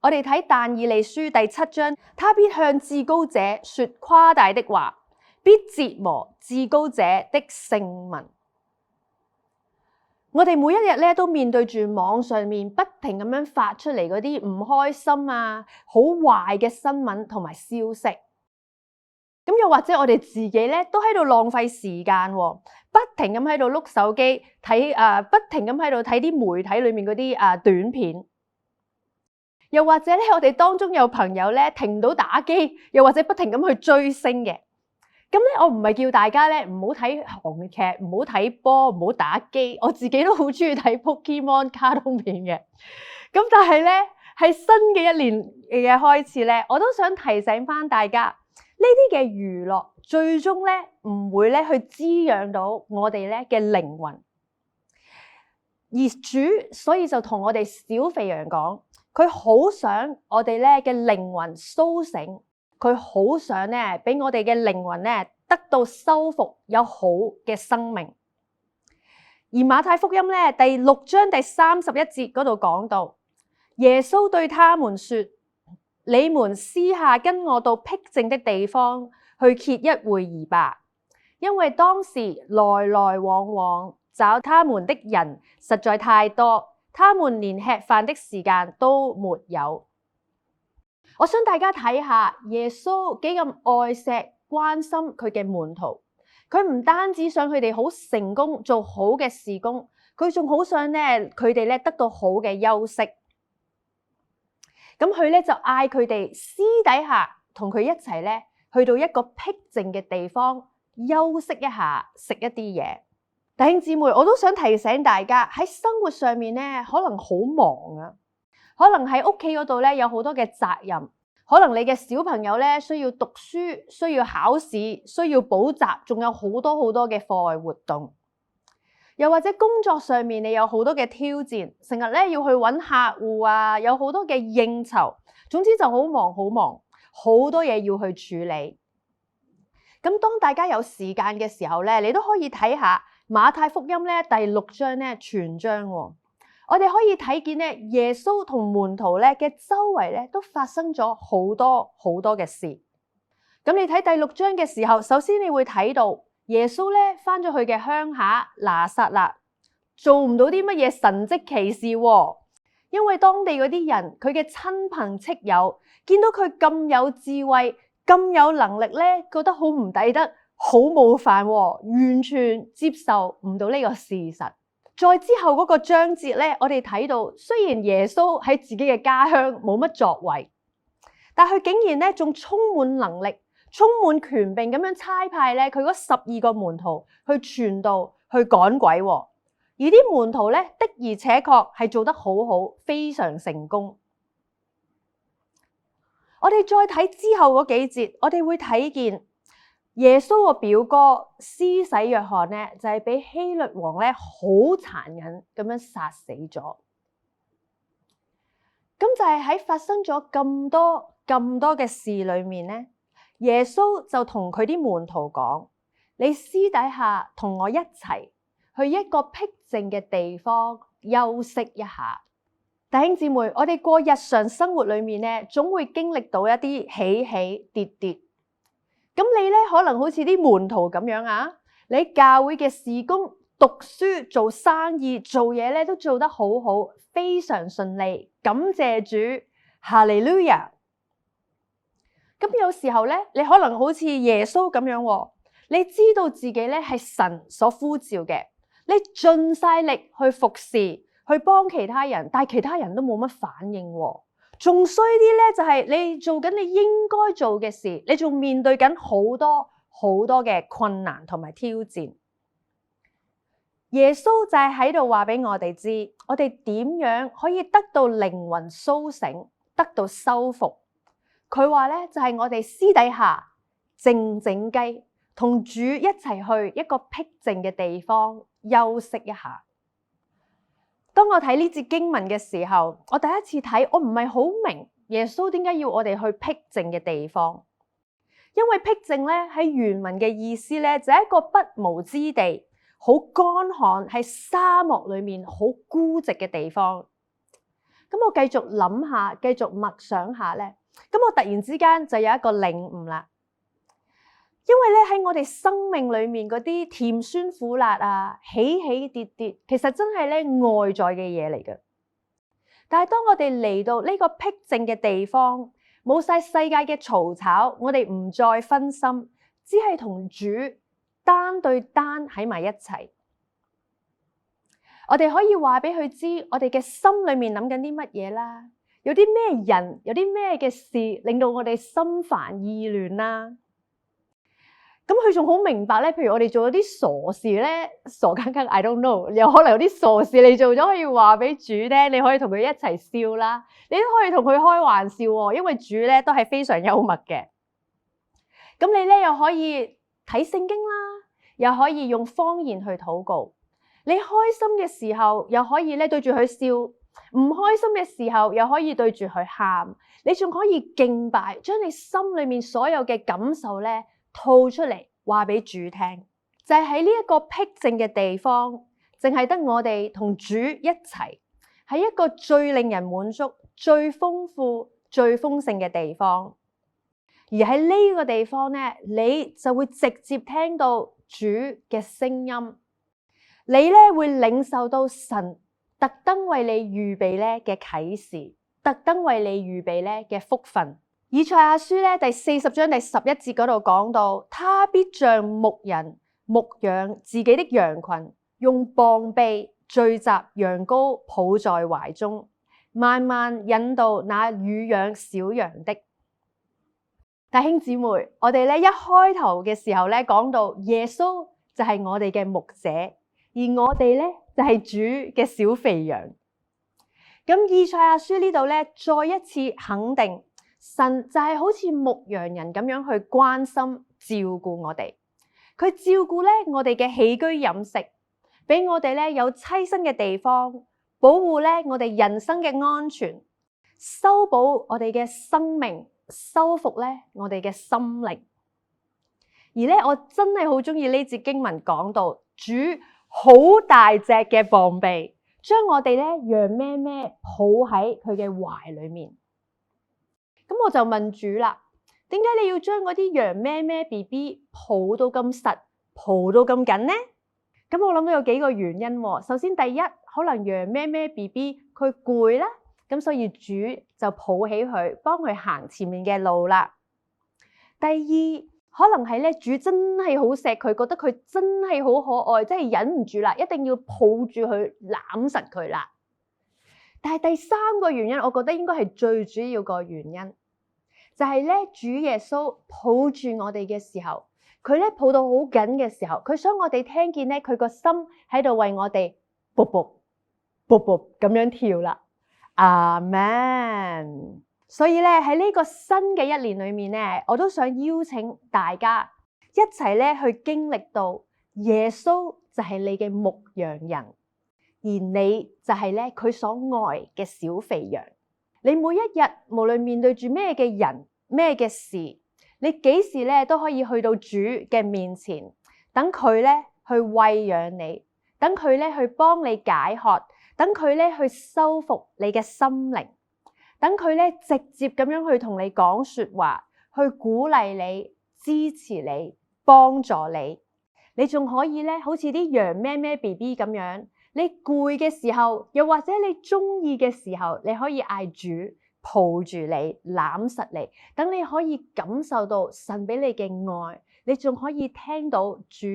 我哋睇但以理書第7章，他必向至高者說誇大的話，必折磨至高者的聖民。我哋每一日咧都面對住網上面不停咁樣發出嚟嗰啲唔開心啊、好壞嘅新聞同埋消息。咁又或者我哋自己咧都喺度浪費時間，不停咁喺度碌手機睇不停咁喺度睇啲媒體裏面嗰啲短片。又或者咧，我哋當中有朋友咧停唔到打機，又或者不停咁去追星嘅。咁咧，我唔係叫大家咧唔好睇韓劇，唔好睇波，唔好打機。我自己都好中意睇 Pokemon 卡通片嘅。咁但係咧，喺新嘅一年嘅開始咧，我都想提醒翻大家，呢啲嘅娛樂最終咧唔會咧去滋養到我哋咧嘅靈魂。而主所以就同我哋小肥羊講，佢好想我哋咧嘅靈魂甦醒，佢好想咧俾我哋嘅靈魂咧得到修復，有好嘅生命。而馬太福音咧第6章第31節嗰度講到，耶穌對他們說：你們私下跟我到僻靜的地方去歇一會兒吧，因為當時來來往往找他們的人實在太多，他們連吃飯的時間都沒有。我想大家睇下耶穌幾咁愛錫關心佢嘅門徒，佢唔單止想佢哋好成功做好嘅事工，佢仲好想咧佢哋咧得到好嘅休息。咁佢咧就嗌佢哋私底下同佢一齊咧去到一個僻靜嘅地方休息一下，食一啲嘢。弟兄姊妹，我都想提醒大家喺生活上面咧，可能好忙啊，可能喺屋企嗰度咧有好多嘅責任，可能你嘅小朋友咧需要讀書，需要考試，需要補習，仲有好多好多嘅課外活動。又或者工作上面你有好多嘅挑戰，成日咧要去揾客戶啊，有好多嘅應酬，總之就好忙好忙，好多嘢要去處理。咁當大家有時間嘅時候咧，你都可以睇下馬太福音咧第6章咧全章喎。我哋可以睇見咧耶穌同門徒咧嘅周圍咧都發生咗好多好多嘅事。咁你睇第6章嘅時候，首先你會睇到耶穌咧返咗佢嘅鄉下拿撒勒，做唔到啲乜嘢神蹟奇事喎，因為當地嗰啲人佢嘅親朋戚友見到佢咁有智慧、咁有能力咧，覺得好唔抵得，好冒犯喎，完全接受唔到呢個事實。再之後嗰個章節咧，我哋睇到雖然耶穌喺自己嘅家鄉冇乜作為，但佢竟然咧仲充滿能力、充滿權柄咁樣差派咧佢嗰12個門徒去傳道、去趕鬼喎。而啲門徒咧的而且確係做得好好，非常成功。我哋再睇之後嗰幾節，我哋會睇見耶穌個表哥施洗約翰咧，就係俾希律王咧好殘忍咁樣殺死咗。咁就係喺發生咗咁多嘅事裏面咧，耶穌就同佢啲門徒講：你私底下同我一齊去一個僻靜嘅地方休息一下。弟兄姊妹，我哋過日常生活裏面咧，總會經歷到一啲起起跌跌。咁你咧可能好似啲門徒咁樣啊，你喺教會嘅事工、讀書、做生意、做嘢咧都做得好好，非常順利，感謝主，哈利路亞。咁有時候咧，你可能好似耶穌咁樣，你知道自己咧係神所呼召嘅，你盡晒力去服侍、去幫其他人，但係其他人都冇乜反應喎。仲衰啲咧，就係你做緊你應該做嘅事，你仲面對緊好多好多嘅困難同埋挑戰。耶穌就係喺度話俾我哋知，我哋點樣可以得到靈魂甦醒，得到修復。佢話咧，就係我哋私底下靜靜雞，同主一齊去一個僻靜嘅地方休息一下。當我睇呢節經文嘅時候，我第一次睇，我唔係好明耶穌點解要我哋去僻靜嘅地方。因為僻靜咧喺原文嘅意思咧，就係一個不毛之地，好乾旱，喺沙漠裏面好孤寂嘅地方。咁我繼續諗下，繼續默想下咧，咁我突然之間就有一個領悟啦。因為咧喺我哋生命裏面嗰啲甜酸苦辣啊，起起跌跌，其實真係咧外在嘅嘢嚟嘅。但係當我哋嚟到呢個僻靜嘅地方，冇晒世界嘅嘈吵，我哋唔再分心，只係同主單對單喺埋一齊。我哋可以話俾佢知，我哋嘅心裏面諗緊啲乜嘢啦，有啲咩人，有啲咩嘅事令到我哋心煩意亂啦。咁佢仲好明白咧，譬如我哋做咗啲傻事咧，傻更更 I don't know， 有可能有啲傻事你做咗可以話俾主聽，你可以同佢一齊笑啦，你都可以同佢開玩笑喎，因為主咧都係非常幽默嘅。咁你咧又可以睇聖經啦，又可以用方言去禱告。你開心嘅時候又可以咧對住佢笑，唔開心嘅時候又可以對住佢喊。你仲可以敬拜，將你心裏面所有嘅感受咧吐出嚟，話俾主聽，就係喺呢一個僻靜嘅地方，淨係得我哋同主一齊，喺一個最令人滿足、最豐富、最豐盛嘅地方。而喺呢個地方咧，你就會直接聽到主嘅聲音，你咧會領受到神特登為你預備咧嘅啟示，特登為你預備咧嘅福分。以賽亞書咧第40章第11節嗰度講到，他必像牧人牧養自己的羊群，用膀臂聚集羊羔，抱在懷中，慢慢引導那乳養小羊的。弟兄姊妹，我哋咧一開頭嘅時候咧講到耶穌就係我哋嘅牧者，而我哋咧就係主嘅小肥羊。咁以賽亞書呢度咧再一次肯定神就係好似牧羊人咁樣去關心照顧我哋，佢照顧咧我哋嘅起居飲食，俾我哋咧有棲身嘅地方，保護咧我哋人生嘅安全，修補我哋嘅生命，修復咧我哋嘅心靈。而咧我真係好中意呢節經文講到主好大隻嘅膀臂，將我哋咧羊咩咩抱喺佢嘅懷裏面。咁我就問主啦，點解你要將嗰啲羊咩咩 BB 抱到咁實，抱到咁緊呢？咁我諗到有幾個原因喎。首先第一，可能羊咩咩 BB 佢攰啦，咁所以主就抱起佢，幫佢行前面嘅路啦。第二，可能係咧主真係好錫佢，覺得佢真係好可愛，真係忍唔住啦，一定要抱住佢攬實佢啦。但係第三個原因，我覺得應該係最主要個原因，就係咧主耶穌抱住我哋嘅時候，佢咧抱到好緊嘅時候，佢想我哋聽見咧佢個心喺度為我哋卜卜卜卜咁樣跳啦。阿們。所以咧喺呢個新嘅一年裏面咧，我都想邀請大家一齊咧去經歷到耶穌就係你嘅牧羊人，而你就係咧佢所愛嘅小肥羊。你每一日無論面對住咩嘅人咩嘅事，你幾時咧都可以去到主嘅面前，等佢咧去餵養你，等佢咧去幫你解渴，等佢咧去修復你嘅心靈。等佢咧直接咁樣去同你講說話，去鼓勵你、支持你、幫助你。你仲可以咧，好似啲羊咩咩 BB 咁樣，你攰嘅時候，又或者你中意嘅時候，你可以嗌主抱住你、攬實你，等你可以感受到神俾你嘅愛。你仲可以聽到主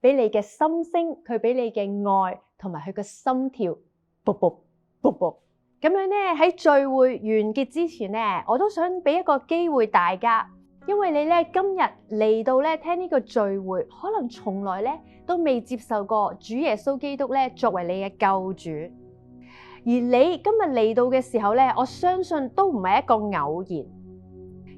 俾你嘅心聲，佢俾你嘅愛同埋佢嘅心跳，卜卜卜卜。咁樣咧喺聚會完結之前咧，我都想俾一個機會大家，因為你咧今日嚟到咧聽呢個聚會，可能從來咧都未接受過主耶穌基督咧作為你嘅救主，而你今日嚟到嘅時候咧，我相信都唔係一個偶然，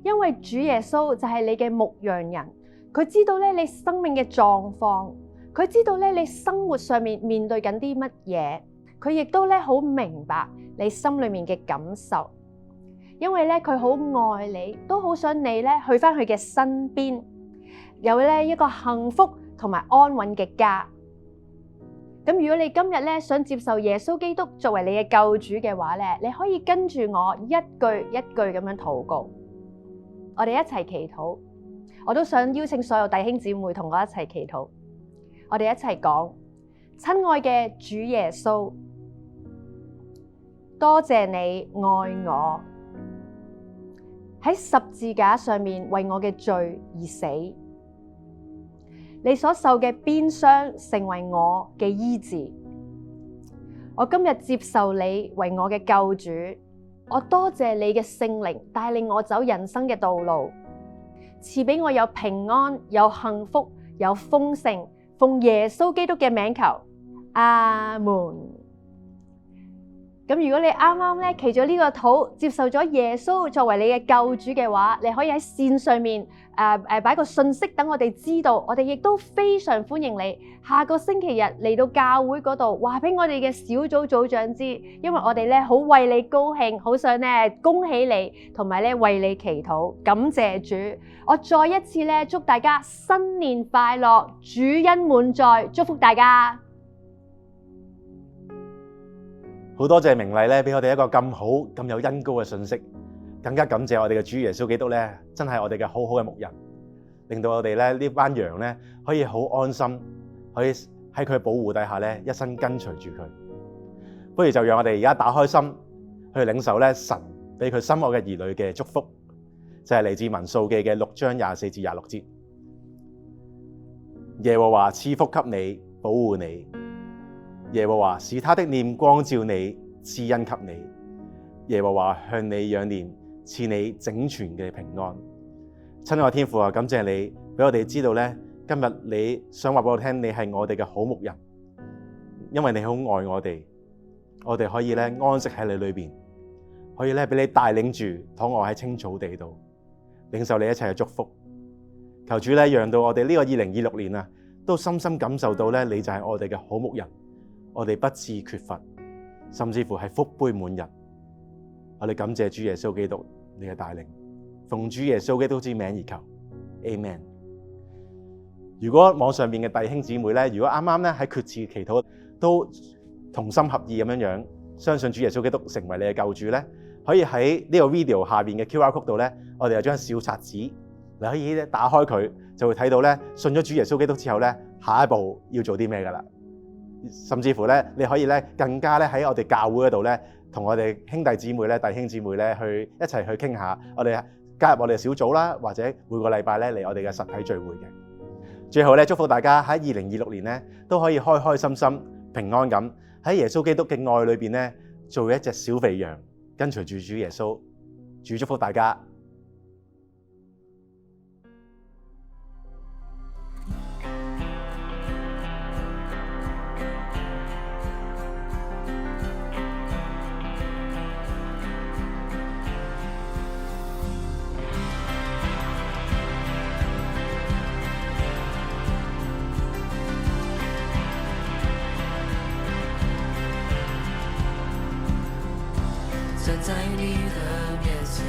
因為主耶穌就係你嘅牧羊人，佢知道咧你生命嘅狀況，佢知道咧你生活上面面對緊啲乜嘢，佢亦都咧好明白你心裏面嘅感受，因為咧佢好愛你，都好想你咧去返佢嘅身邊，有咧一個幸福同埋安穩嘅家。咁如果你今日咧想接受耶穌基督作為你嘅救主嘅話咧，你可以跟住我一句一句咁樣禱告，我哋一齊祈禱。我都想邀請所有弟兄姊妹同我一齊祈禱，我哋一齊講：親愛嘅主耶穌，多謝你愛我，喺十字架上面為我嘅罪而死，你所受嘅鞭傷成為我嘅醫治。我今日接受你為我嘅救主，我多謝你嘅聖靈帶領我走人生嘅道路，賜俾我有平安、有幸福、有豐盛。奉耶穌基督嘅名求，阿門。咁如果你啱啱咧祈咗呢個禱，接受咗耶穌作為你嘅救主嘅話，你可以喺線上面擺個信息，等我哋知道。我哋亦都非常歡迎你下個星期日嚟到教會嗰度，話俾我哋嘅小組組長知，因為我哋咧好為你高興，好想咧恭喜你，同埋咧為你祈禱，感謝主。我再一次咧祝大家新年快樂，主恩滿載，祝福大家。好多謝明麗咧，俾我哋一個咁好、咁有恩膏嘅信息，更加感謝我哋嘅主耶穌基督咧，真係我哋嘅好好嘅牧人，令到我哋咧呢班羊咧可以好安心，可以喺佢保護底下咧一生跟隨住佢。不如就讓我哋而家打開心去領受咧神俾佢心愛嘅兒女嘅祝福，就係嚟自民數記嘅6章24至26節。耶和華賜福給你，保護你。耶和華使他的臉光照你，賜恩給你。耶和華向你仰臉，賜你整全嘅平安。親愛嘅天父啊，感謝你俾我哋知道咧，今日你想話俾我聽，你係我哋嘅好牧人，因為你好愛我哋，我哋可以咧安息喺你裏邊，可以咧俾你帶領住躺臥喺青草地度，領受你一切嘅祝福。求主咧，讓到我哋呢個2026年啊，都深深感受到咧，你就係我哋嘅好牧人，我哋不致缺乏，甚至乎係福杯滿溢。我哋感謝主耶穌基督你嘅帶領，奉主耶穌基督之名而求 ，Amen。如果網上面嘅弟兄姊妹咧，如果啱啱咧喺決志祈禱都同心合意咁樣相信主耶穌基督成為你嘅救主咧，可以喺呢個 video 下邊嘅 QR code 度咧，我哋有張小冊子，你可以咧打開佢，就會睇到咧信咗主耶穌基督之後咧，下一步要做啲咩噶啦。甚至乎咧，你可以咧更加咧喺我哋教會嗰度咧，同我哋兄弟姊妹咧、弟兄姊妹咧去一齊去傾下，我哋加入我哋嘅小組啦，或者每個禮拜咧嚟我哋嘅實體聚會嘅。最後咧，祝福大家喺2026年咧都可以開開心心、平安咁喺耶穌基督嘅愛裏邊咧，做一隻小肥羊，跟隨住主耶穌。主祝福大家。站在你的面前，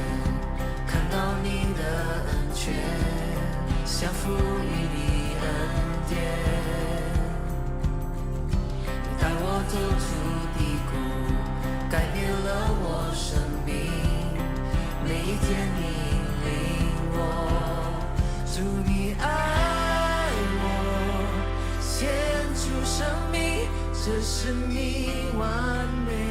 看到你的恩泉，降服于你恩典。你带我走出低谷，改变了我生命，每一天你领我，主你爱我，献出生命，这是你完美